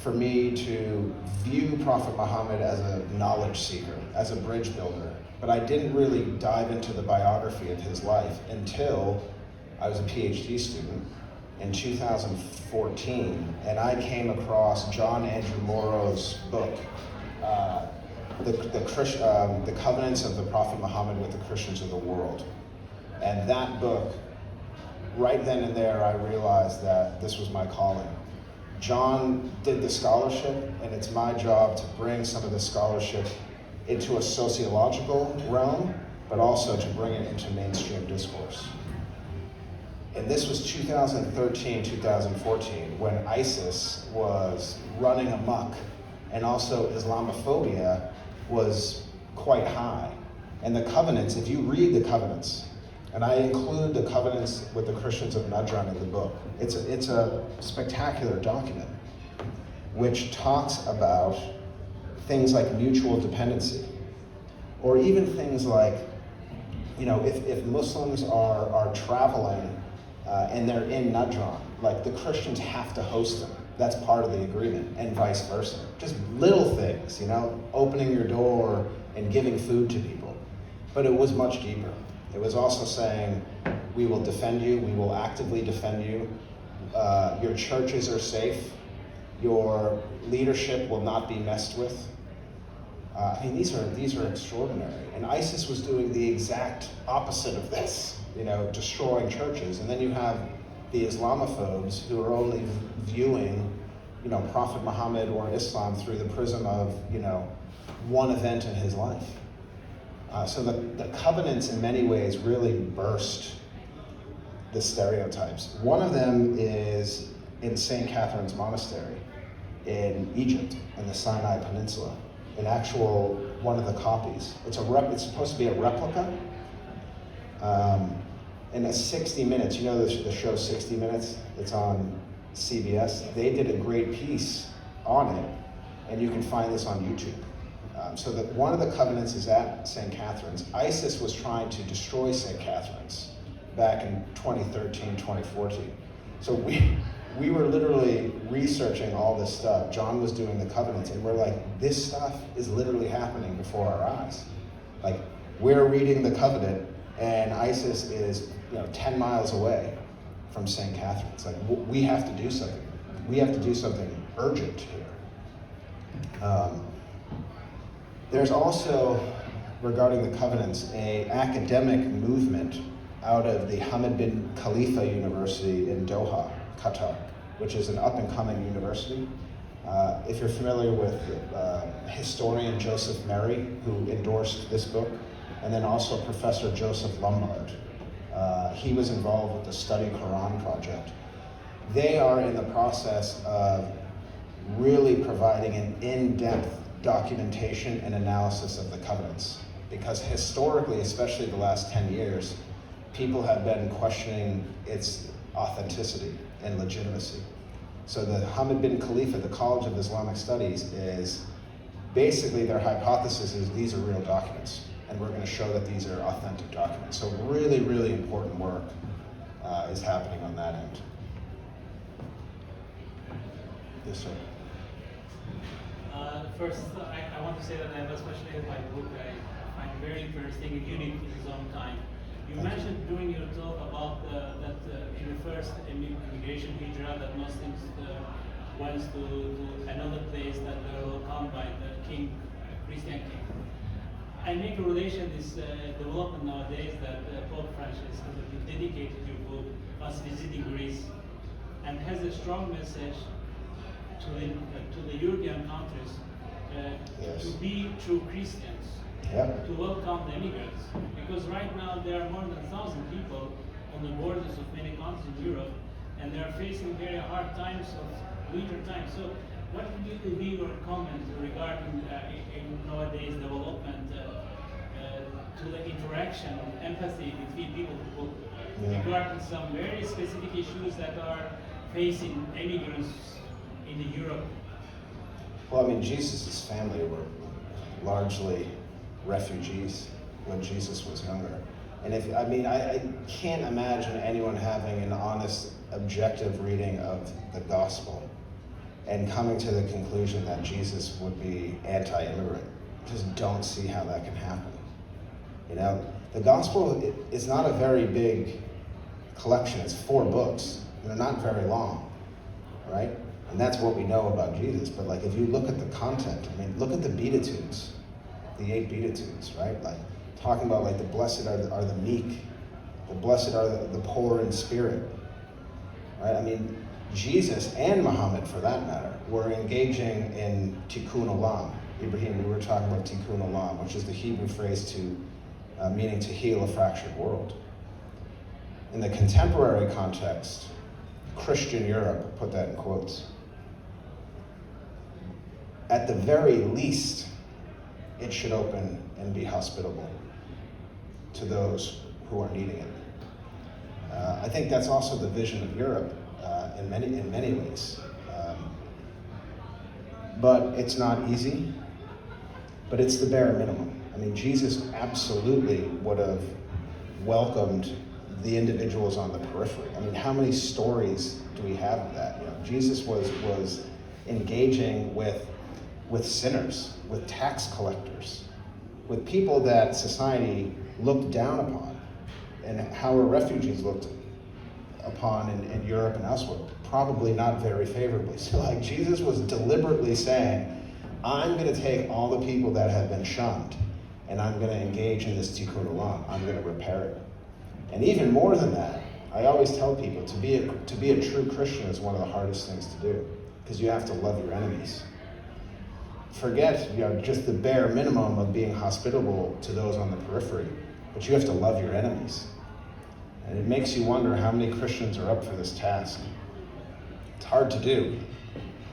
for me to view Prophet Muhammad as a knowledge seeker, as a bridge builder. But I didn't really dive into the biography of his life until I was a PhD student in 2014, and I came across John Andrew Morrow's book, The Covenants of the Prophet Muhammad with the Christians of the World. And that book, right then and there, I realized that this was my calling. John did the scholarship, and it's my job to bring some of the scholarship into a sociological realm, but also to bring it into mainstream discourse. And this was 2013, 2014, when ISIS was running amok, and also Islamophobia was quite high. And the covenants, if you read the covenants, and I include the covenants with the Christians of Najran in the book, it's a spectacular document which talks about things like mutual dependency, or even things like, if Muslims are traveling and they're in Najran, like the Christians have to host them. That's part of the agreement, and vice versa. Just little things, opening your door and giving food to people. But it was much deeper. It was also saying, we will defend you, we will actively defend you, your churches are safe, your leadership will not be messed with. These are extraordinary. And ISIS was doing the exact opposite of this, destroying churches. And then you have the Islamophobes who are only viewing, Prophet Muhammad or Islam through the prism of, one event in his life. So the covenants in many ways really burst the stereotypes. One of them is in St. Catherine's Monastery in Egypt, in the Sinai Peninsula. An actual, one of the copies. It's supposed to be a replica. And it's 60 Minutes, you know the show 60 Minutes? It's on CBS. They did a great piece on it, and you can find this on YouTube. So that one of the covenants is at St. Catherine's. ISIS was trying to destroy St. Catherine's back in 2013, 2014. So we were literally researching all this stuff. John was doing the covenants, and we're like, this stuff is literally happening before our eyes. Like, we're reading the covenant, and ISIS is 10 miles away from St. Catherine's. Like, we have to do something. We have to do something urgent here. There's also, regarding the covenants, an academic movement out of the Hamad bin Khalifa University in Doha, Qatar, which is an up-and-coming university. If you're familiar with historian Joseph Mary, who endorsed this book, and then also Professor Joseph Lombard. He was involved with the Study Quran project. They are in the process of really providing an in-depth documentation and analysis of the covenants. Because historically, especially the last 10 years, people have been questioning its authenticity and legitimacy. So the Hamad bin Khalifa, the College of Islamic Studies, is basically their hypothesis is these are real documents, and we're going to show that these are authentic documents. So really, really important work is happening on that end. Yes, sir. First, I want to say that I was fascinated by the book. I find it very interesting and unique in its own kind. You mentioned during your talk about that it refers to immigration hijrah, that Muslims went to another place that were welcomed by the king, Christian king. I make a relation this development nowadays that Pope Francis has dedicated your book, us visiting Greece, and has a strong message to the European countries Yes. to be true Christians. Yep. To welcome the immigrants, because right now there are more than 1,000 people on the borders of many countries in Europe, and they are facing very hard times of winter time. So, what would be your comment regarding in nowadays development to the interaction of empathy between people regarding some very specific issues that are facing immigrants in Europe? Well, I mean, Jesus' family were largely refugees when Jesus was younger. And I can't imagine anyone having an honest, objective reading of the gospel and coming to the conclusion that Jesus would be anti-immigrant. Just don't see how that can happen. The gospel is not a very big collection. It's 4 books. They're not very long, right? And that's what we know about Jesus. But like, if you look at the content, look at the Beatitudes. The 8 Beatitudes, right? Like, talking about like the blessed are the meek, the blessed are the poor in spirit, right? I mean, Jesus and Muhammad, for that matter, were engaging in tikkun olam. Ibrahim, we were talking about tikkun olam, which is the Hebrew phrase meaning to heal a fractured world. In the contemporary context, Christian Europe, put that in quotes, at the very least, it should open and be hospitable to those who are needing it. I think that's also the vision of Europe in many ways. But it's not easy, but it's the bare minimum. I mean, Jesus absolutely would have welcomed the individuals on the periphery. I mean, how many stories do we have of that? Jesus was engaging with sinners, with tax collectors, with people that society looked down upon, and how are refugees looked upon in Europe and elsewhere? Probably not very favorably. So like, Jesus was deliberately saying, I'm going to take all the people that have been shunned, and I'm going to engage in this tikkun olam. I'm going to repair it. And even more than that, I always tell people to be a true Christian is one of the hardest things to do, because you have to love your enemies. Forget just the bare minimum of being hospitable to those on the periphery, but you have to love your enemies. And it makes you wonder how many Christians are up for this task. it's hard to do.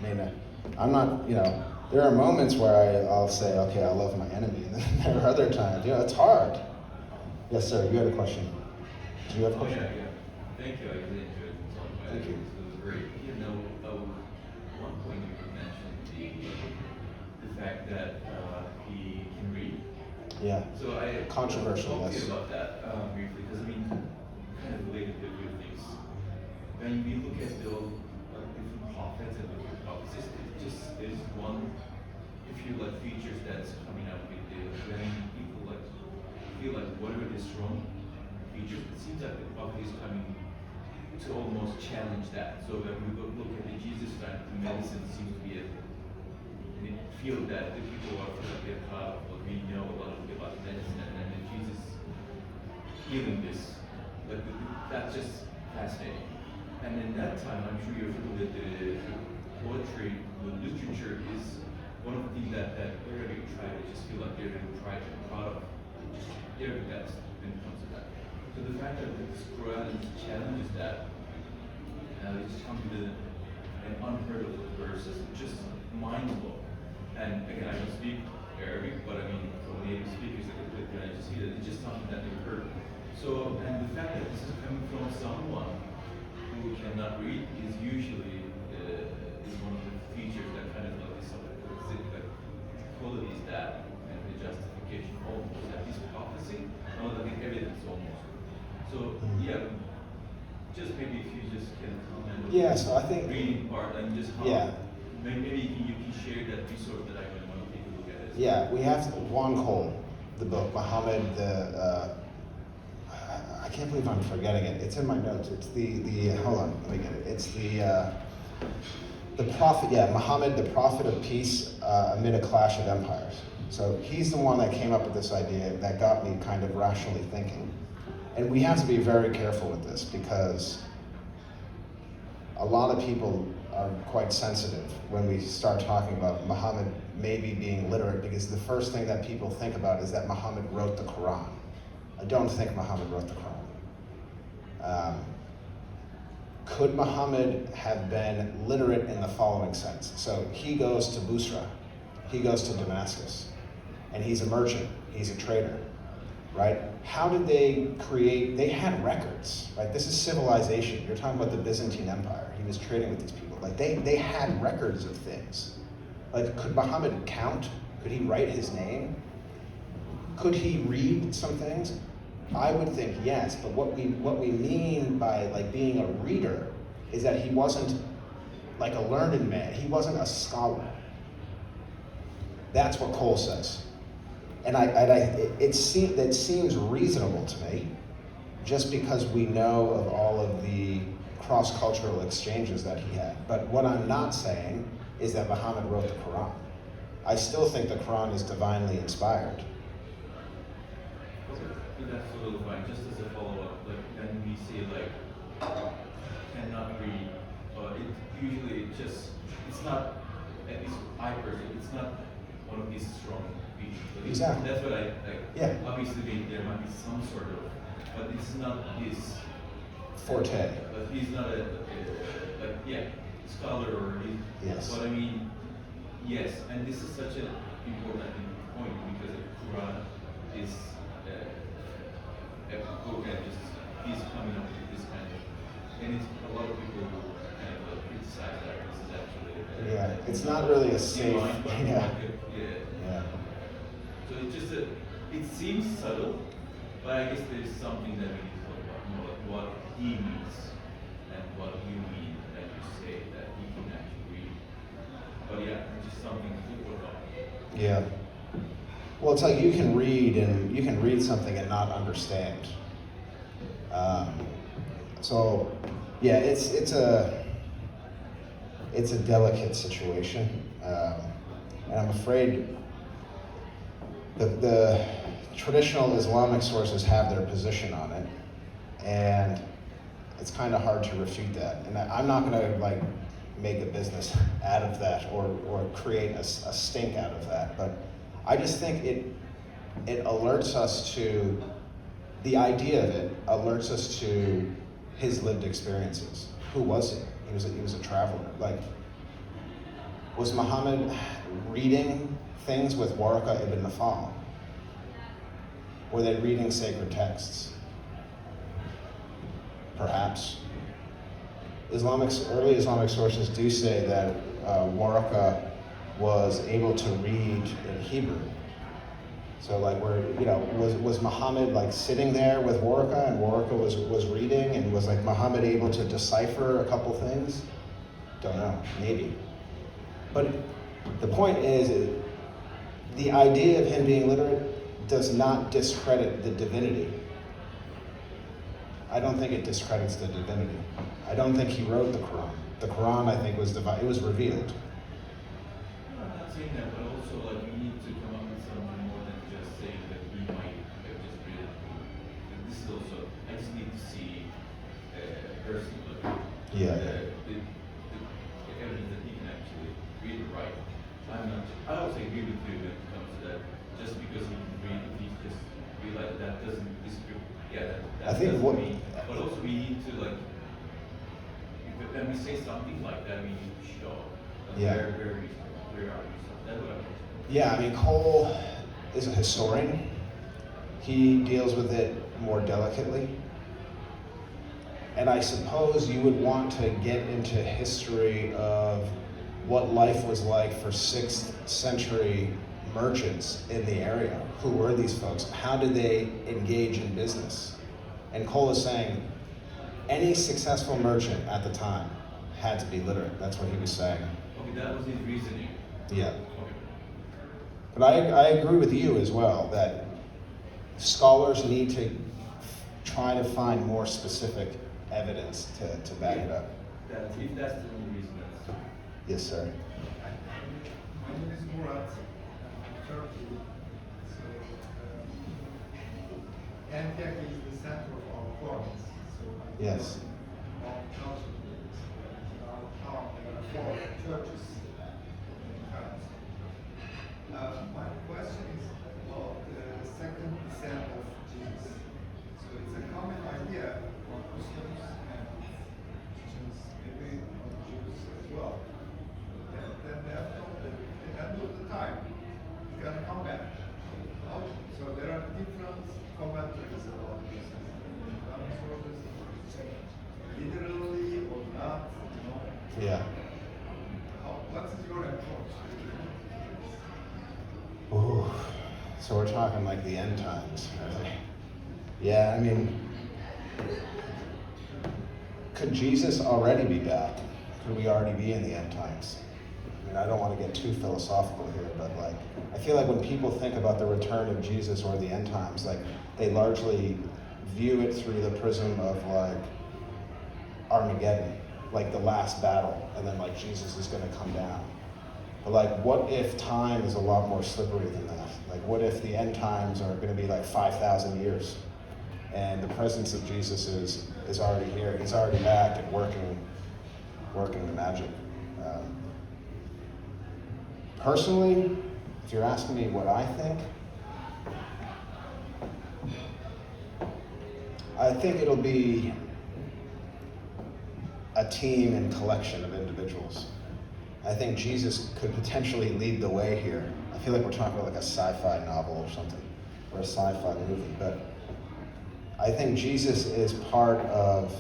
I mean, I'm not, there are moments where I'll say, okay, I love my enemy, and then there are other times, it's hard. Yes, sir, you had a question. Do you have a question? Yeah. Thank you, I really enjoyed the talk. Thank you. It was great. One point you mentioned the fact that he can read. Yeah. So I controversial, talk to yes. you about that briefly, because kind of related to a few things. When we look at the different prophets and different prophecies, there's one, if you features that's coming up with when people feel like whatever is wrong features, it seems like the prophet is coming to almost challenge that. So when we look at the Jesus time, the medicine seems to be a field that the people are they're proud of. We know a lot about medicine, and then Jesus healing this. That's just fascinating. And in that time, I'm sure you're familiar with the poetry, the literature is one of the things that Arabic tribe just feel like they're proud of. Just Arabic that's when it comes to that. So the fact that this Quran challenges that, it just comes with an unheard of verse, is just mind-blowing. And again, I don't speak Arabic, but I mean, from native speakers, I just see that it's just something that they've heard. So, and the fact that this is coming from someone who cannot read is usually is one of the features that kind of qualities that and the justification almost, at least prophecy, not like evidence almost. So, just maybe if you just can comment on so I think reading part and just how maybe you can share that resource that I would want to take a look at it. Yeah, we have Juan Cole, the book, Muhammad, I can't believe I'm forgetting it. It's in my notes. It's hold on, let me get it. It's the prophet, Muhammad, the prophet of peace amid a clash of empires. So he's the one that came up with this idea that got me kind of rationally thinking. And we have to be very careful with this because a lot of people are quite sensitive when we start talking about Muhammad maybe being literate, because the first thing that people think about is that Muhammad wrote the Quran. I don't think Muhammad wrote the Quran. Could Muhammad have been literate in the following sense? So he goes to Busra, he goes to Damascus, and he's a merchant, he's a trader, right? How did they create, they had records, right? This is civilization. You're talking about the Byzantine Empire. He was trading with these people. They had records of things. Could Muhammad count? Could he write his name? Could he read some things? I would think yes, but what we mean by being a reader is that he wasn't like a learned man. He wasn't a scholar. That's what Cole says. And it seems reasonable to me, just because we know of all of the cross-cultural exchanges that he had. But what I'm not saying is that Muhammad wrote the Quran. I still think the Quran is divinely inspired. That's totally fine. Just as a follow-up, when we say cannot read, it usually it's not, at least I personally, it's not one of these strong features. Exactly. That's what obviously there might be some sort of, but it's not his forte. But he's not a scholar or yes. But I mean, yes, and this is such an important point because the Quran is a book and he's coming up with this kind of, and it's a lot of people kind of criticize that this is actually it's not really a safe. So it's just it seems subtle, but I guess there's something that we need to talk about more, like what he means and what you mean that you say that he can actually read. But just something to work on. Yeah. Well, it's like you can read something and not understand. It's a delicate situation, and I'm afraid the traditional Islamic sources have their position on it, and it's kind of hard to refute that. And I'm not going to make a business out of that or create a stink out of that, but I just think it alerts us to, the idea of it alerts us to his lived experiences. who was he? He was a traveler. Like, was Muhammad reading things with Waraka ibn Nafal? Were they reading sacred texts? Perhaps. Early Islamic sources do say that Waraka was able to read in Hebrew. So like was Muhammad like sitting there with Waraka and Waraka was reading, and was like Muhammad able to decipher a couple things? Don't know, maybe. But the point is, the idea of him being literate does not discredit the divinity. I don't think it discredits the divinity. I don't think he wrote the Quran. The Quran, I think, was divine. It was revealed. I'm not saying that, but also like we need to come up with something more than just saying that we might have just read it. And this is also, I just need to see personally the evidence that he can actually read it right. I also agree with you when it comes to that. Just because he can read it, he just realize that doesn't disprove. Yeah, that I think doesn't what. mean. But also we need to like, when we say something like that, we need to show where are we? So that's what I'm saying. Yeah, I mean, Cole is a historian. He deals with it more delicately. And I suppose you would want to get into history of what life was like for 6th century merchants in the area. Who were these folks? How did they engage in business? And Cole is saying any successful merchant at the time had to be literate. That's what he was saying. Okay, that was his reasoning. Yeah. Okay. But I agree with you as well that scholars need to try to find more specific evidence to back it up. If that's the only reason, that's Yes, sir. My name is Murat, Turkey. So, Antioch is the center of our province. So, Yes. our culture is in our town, there are 4 churches in France. My question is about the second descent of Jesus. So, it's a common idea for Muslims and Christians, maybe Jews as well. Then they have told that at the end of the time, he's going to come back. So there are different commentaries about this. Some sources literally or not, Yeah. What is your approach? Ooh. So we're talking like the end times, really. Yeah, I mean, could Jesus already be back? Could we already be in the end times? I mean, I don't want to get too philosophical here, but like, I feel like when people think about the return of Jesus or the end times, like, they largely view it through the prism of like Armageddon, like the last battle, and then like Jesus is going to come down. But like, what if time is a lot more slippery than that? Like, what if the end times are going to be like 5,000 years, and the presence of Jesus is already here? He's already back and working the magic. Personally, if you're asking me what I think it'll be a team and collection of individuals. I think Jesus could potentially lead the way here. I feel like we're talking about like a sci-fi novel or something, or a sci-fi movie, but I think Jesus is part of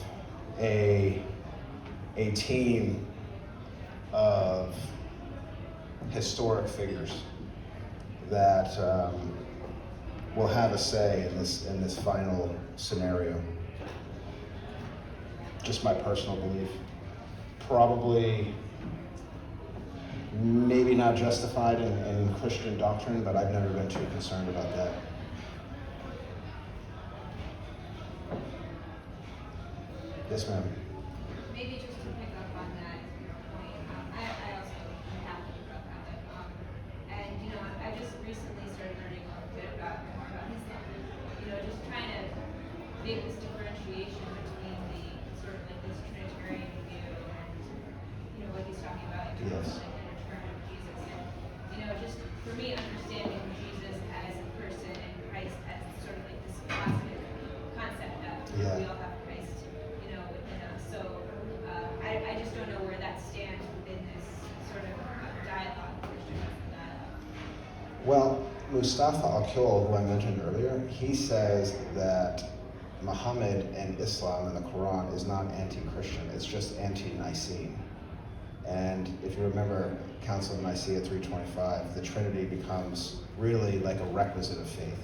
a team of historic figures that will have a say in this final scenario. Just my personal belief. Probably maybe not justified in Christian doctrine, but I've never been too concerned about that. Yes, ma'am. Maybe just to pick up on that, your point, I also am happy about that. And, I just recently started learning a bit more about Islam. Just trying to make this differentiation between the sort of like this Trinitarian view and, what he's talking about in terms of like the return of Jesus. And, just for me, understanding Jesus as a person and Christ as sort of like this cosmic concept that we all have Christ, within us. So don't know where that stands within this sort of dialogue, Christian dialogue. Well, Mustafa Al-Kul, who I mentioned earlier, he says that Muhammad and Islam and the Quran is not anti-Christian, it's just anti-Nicene. And if you remember Council of Nicaea 325, the Trinity becomes really like a requisite of faith.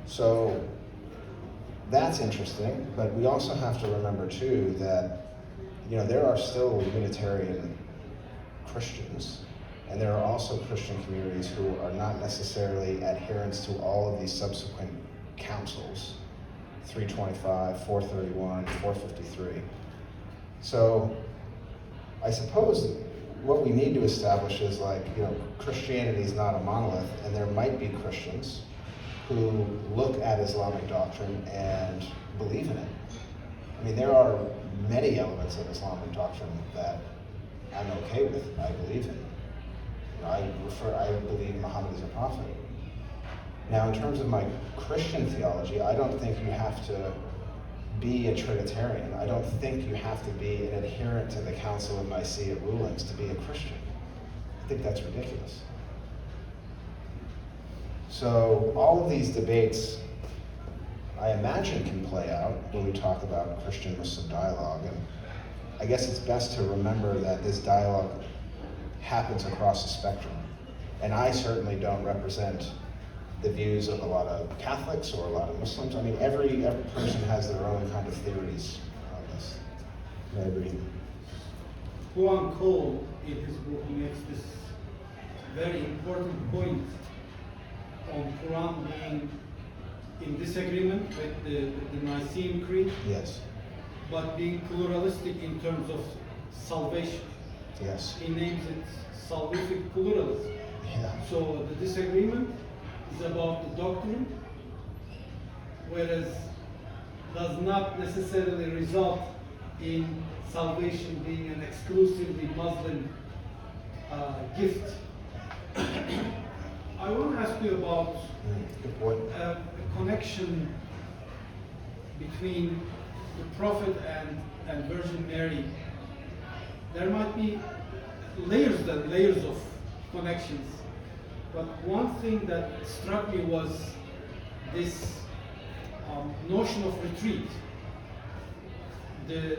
So that's interesting, but we also have to remember too that, there are still Unitarian Christians, and there are also Christian communities who are not necessarily adherents to all of these subsequent councils, 325, 431, 453. So I suppose what we need to establish is Christianity is not a monolith, and there might be Christians who look at Islamic doctrine and believe in it. I mean, there are many elements of Islamic doctrine that I'm okay with, I believe in. I believe Muhammad is a prophet. Now, in terms of my Christian theology, I don't think you have to be a Trinitarian. I don't think you have to be an adherent to the Council of Nicaea rulings to be a Christian. I think that's ridiculous. So all of these debates, I imagine, can play out when we talk about Christian-Muslim dialogue. And I guess it's best to remember that this dialogue happens across the spectrum. And I certainly don't represent the views of a lot of Catholics or a lot of Muslims. I mean, every person has their own kind of theories on this. I agree. Juan Cole, in his book, makes this very important point on Quran being in disagreement with the Nicene Creed, Yes. but being pluralistic in terms of salvation. Yes. He names it salvific pluralism. Yeah. So the disagreement is about the doctrine, whereas does not necessarily result in salvation being an exclusively Muslim gift. I want to ask you about Good point. the connection between the Prophet and Virgin Mary. There might be layers and layers of connections, but one thing that struck me was this notion of retreat. The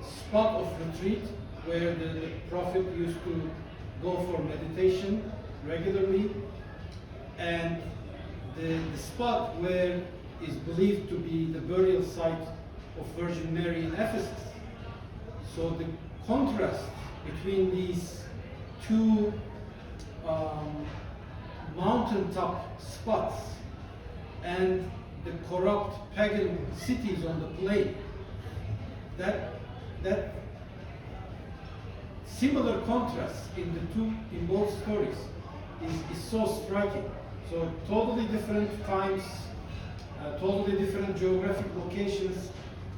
spot of retreat where the Prophet used to go for meditation regularly, and the spot where is believed to be the burial site of Virgin Mary in Ephesus. So the contrast between these two mountaintop spots and the corrupt pagan cities on the plain, that similar contrast in both stories is so striking. So totally different times, totally different geographic locations,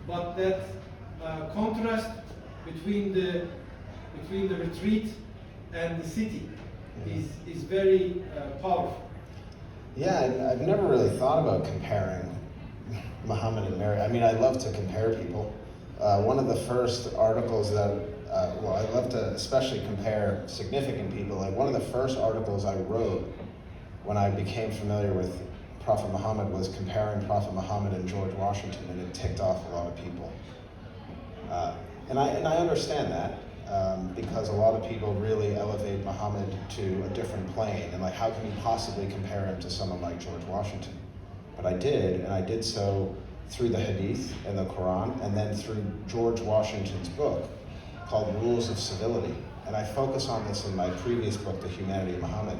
but that contrast between the retreat and the city is very powerful. Yeah, I've never really thought about comparing Muhammad and Mary. I mean, I love to compare people. One of the first articles that, I love to especially compare significant people. Like one of the first articles I wrote when I became familiar with Prophet Muhammad was comparing Prophet Muhammad and George Washington, and it ticked off a lot of people. And I understand that. Because a lot of people really elevate Muhammad to a different plane, and like, how can you possibly compare him to someone like George Washington? But I did, and I did so through the Hadith and the Quran, and then through George Washington's book called Rules of Civility. And I focus on this in my previous book, The Humanity of Muhammad.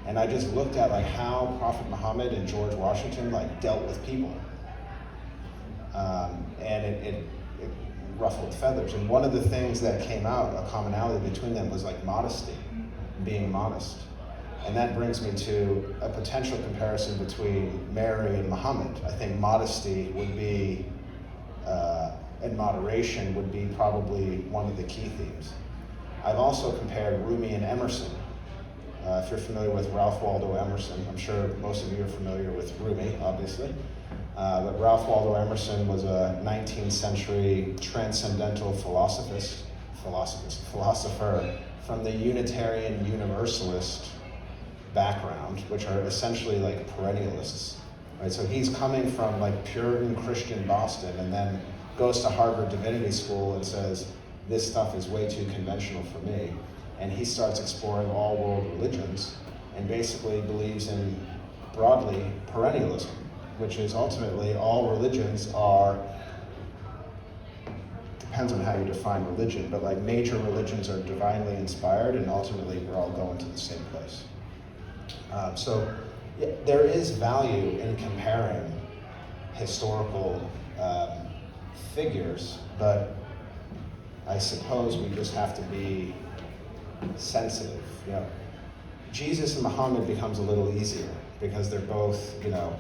And I just looked at like how Prophet Muhammad and George Washington like dealt with people, and it ruffled feathers. And one of the things that came out, a commonality between them, was like modesty, being modest. And that brings me to a potential comparison between Mary and Muhammad. I think modesty would be, and moderation would be probably one of the key themes. I've also compared Rumi and Emerson. If you're familiar with Ralph Waldo Emerson, I'm sure most of you are familiar with Rumi, obviously. But Ralph Waldo Emerson was a 19th century transcendental philosopher from the Unitarian Universalist background, which are essentially like perennialists, right? So he's coming from like Puritan Christian Boston and then goes to Harvard Divinity School and says, this stuff is way too conventional for me. And he starts exploring all world religions and basically believes in, broadly, perennialism, which is ultimately all religions are, depends on how you define religion, but like major religions are divinely inspired and ultimately we're all going to the same place. So yeah, there is value in comparing historical figures, but I suppose we just have to be sensitive. You know, Jesus and Muhammad becomes a little easier because they're both, you know,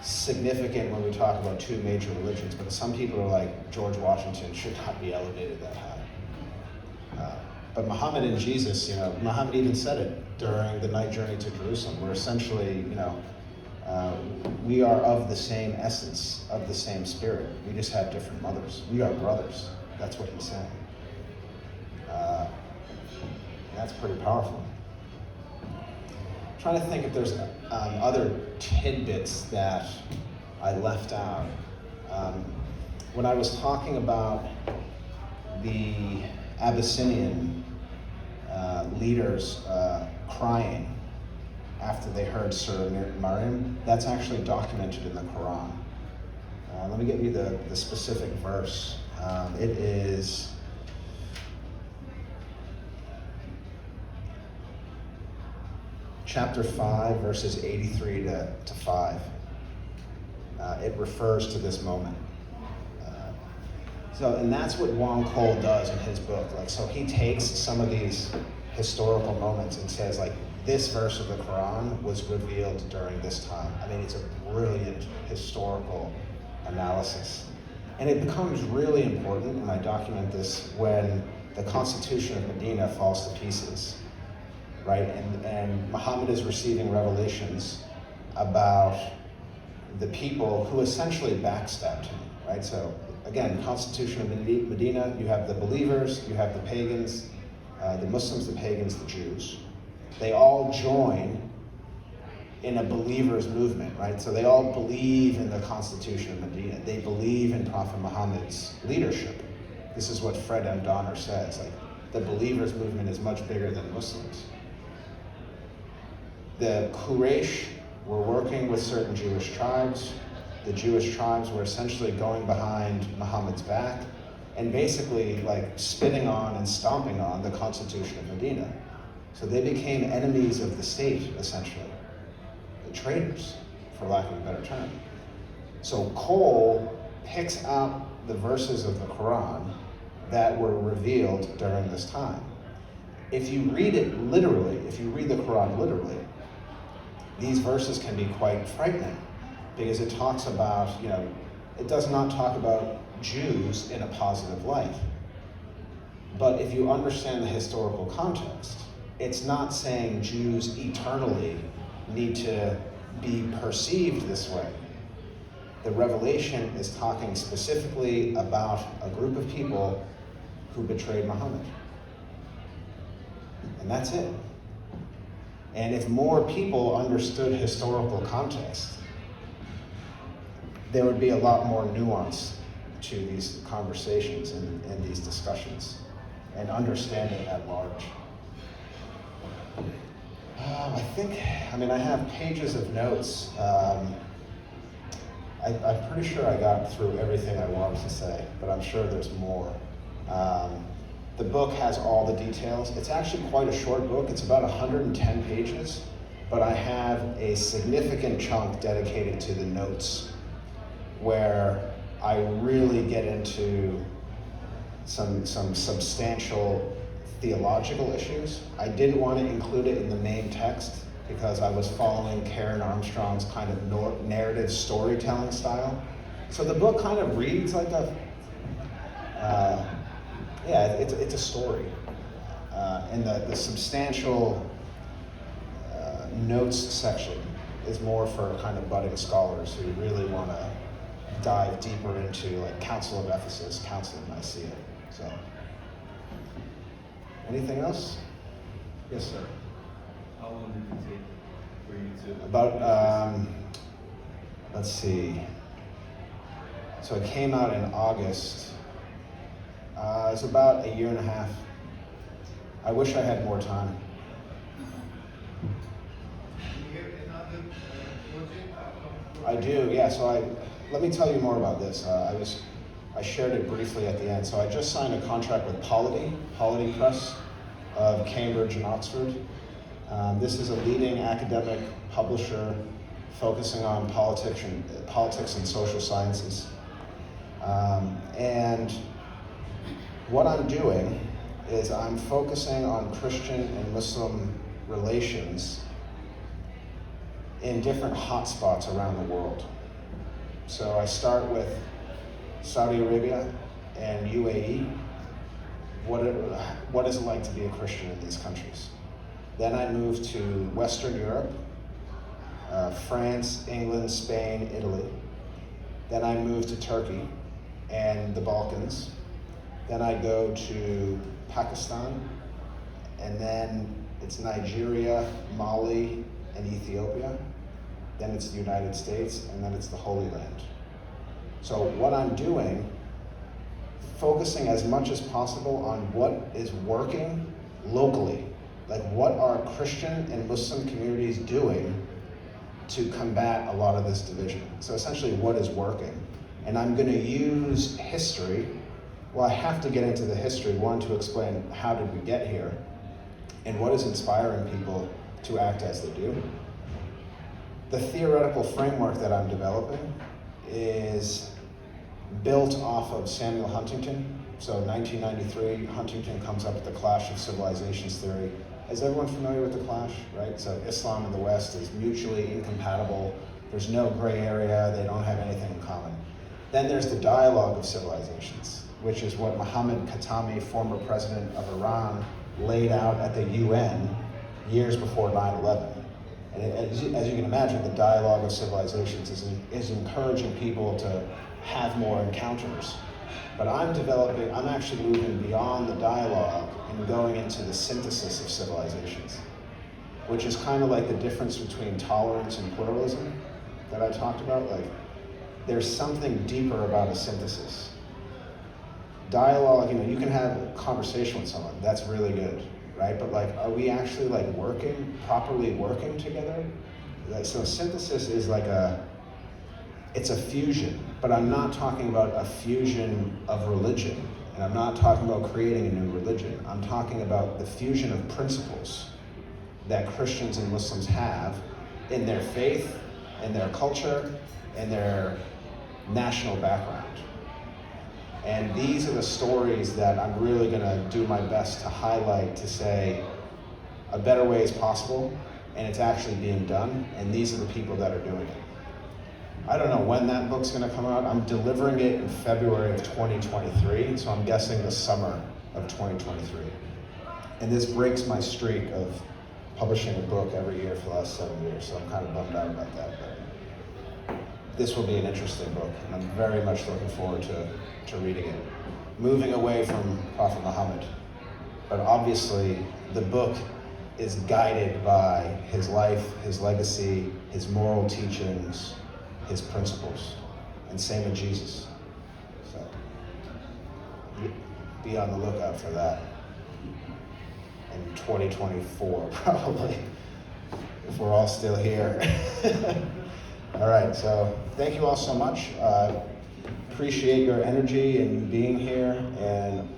significant when we talk about two major religions, but some people are like, George Washington should not be elevated that high. But Muhammad and Jesus, you know, Muhammad even said it during the night journey to Jerusalem. We're essentially, you know, we are of the same essence, of the same spirit. We just have different mothers. We are brothers. That's what he's saying. That's pretty powerful. I'm trying to think if there's other tidbits that I left out. When I was talking about the Abyssinian leaders crying after they heard Surah Maryam, that's actually documented in the Quran. Let me get you the specific verse. It is chapter 5, verses 83 to 5. It refers to this moment. And that's what Wong Cole does in his book. Like, so he takes some of these historical moments and says, like, this verse of the Quran was revealed during this time. I mean, it's a brilliant historical analysis. And it becomes really important, and I document this, when the Constitution of Medina falls to pieces, right? And Muhammad is receiving revelations about the people who essentially backstabbed him, right? So again, Constitution of Medina, you have the believers, you have the pagans, the Muslims, the pagans, the Jews. They all join in a believers movement, right? So they all believe in the Constitution of Medina. They believe in Prophet Muhammad's leadership. This is what Fred M. Donner says, like, the believers movement is much bigger than Muslims. The Quraysh were working with certain Jewish tribes. The Jewish tribes were essentially going behind Muhammad's back and basically like spitting on and stomping on the Constitution of Medina. So they became enemies of the state, essentially. The traitors, for lack of a better term. So Cole picks out the verses of the Quran that were revealed during this time. If you read it literally, if you read the Quran literally, these verses can be quite frightening because it talks about, you know, it does not talk about Jews in a positive light. But if you understand the historical context, it's not saying Jews eternally need to be perceived this way. The revelation is talking specifically about a group of people who betrayed Muhammad. And that's it. And if more people understood historical context, there would be a lot more nuance to these conversations and these discussions and understanding at large. I have pages of notes. I'm pretty sure I got through everything I wanted to say, but I'm sure there's more. The book has all the details. It's actually quite a short book. It's about 110 pages, but I have a significant chunk dedicated to the notes where I really get into some substantial theological issues. I didn't want to include it in the main text because I was following Karen Armstrong's kind of narrative storytelling style. So the book kind of reads like it's a story. And the substantial notes section is more for kind of budding scholars who really want to dive deeper into like Council of Ephesus, Council of Nicaea. So, anything else? Yes, sir. How long did it take for you to? About, let's see. So it came out in August. It's about a year and a half. I wish I had more time. You have another project? I do, yeah. So let me tell you more about this. I shared it briefly at the end. So I just signed a contract with Polity Press of Cambridge and Oxford. This is a leading academic publisher focusing on politics and social sciences. And what I'm doing is I'm focusing on Christian and Muslim relations in different hotspots around the world. So I start with Saudi Arabia and UAE. What is it like to be a Christian in these countries? Then I move to Western Europe, France, England, Spain, Italy. Then I move to Turkey and the Balkans. Then I go to Pakistan, and then it's Nigeria, Mali, and Ethiopia. Then it's the United States, and then it's the Holy Land. So what I'm doing, focusing as much as possible on what is working locally, like what are Christian and Muslim communities doing to combat a lot of this division. So essentially what is working. And I'm gonna use history. Well, I have to get into the history, one, to explain how did we get here, and what is inspiring people to act as they do. The theoretical framework that I'm developing is built off of Samuel Huntington. So 1993, Huntington comes up with the Clash of Civilizations theory. Is everyone familiar with the Clash, right? So Islam and the West is mutually incompatible. There's no gray area. They don't have anything in common. Then there's the dialogue of civilizations, which is what Mohammad Khatami, former president of Iran, laid out at the UN years before 9/11. And as you can imagine, the dialogue of civilizations is encouraging people to have more encounters. But I'm actually moving beyond the dialogue and going into the synthesis of civilizations, which is kind of like the difference between tolerance and pluralism that I talked about. Like, there's something deeper about a synthesis. Dialogue, you can have a conversation with someone, that's really good, right? But like, are we actually like properly working together? So synthesis is like it's a fusion, but I'm not talking about a fusion of religion, and I'm not talking about creating a new religion. I'm talking about the fusion of principles that Christians and Muslims have in their faith, in their culture, in their national background. And these are the stories that I'm really gonna do my best to highlight, to say a better way is possible, and it's actually being done, and these are the people that are doing it. I don't know when that book's gonna come out. I'm delivering it in February of 2023, so I'm guessing the summer of 2023. And this breaks my streak of publishing a book every year for the last 7 years, so I'm kind of bummed out about that. But this will be an interesting book, and I'm very much looking forward to reading it. Moving away from Prophet Muhammad, but obviously the book is guided by his life, his legacy, his moral teachings, his principles, and same with Jesus. So be on the lookout for that in 2024, probably, if we're all still here. All right, so thank you all so much. Appreciate your energy and you being here, and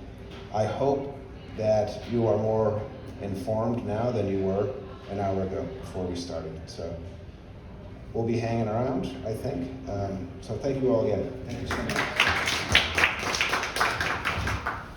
I hope that you are more informed now than you were an hour ago before we started. So we'll be hanging around, I think. So thank you all again. Thank you so much.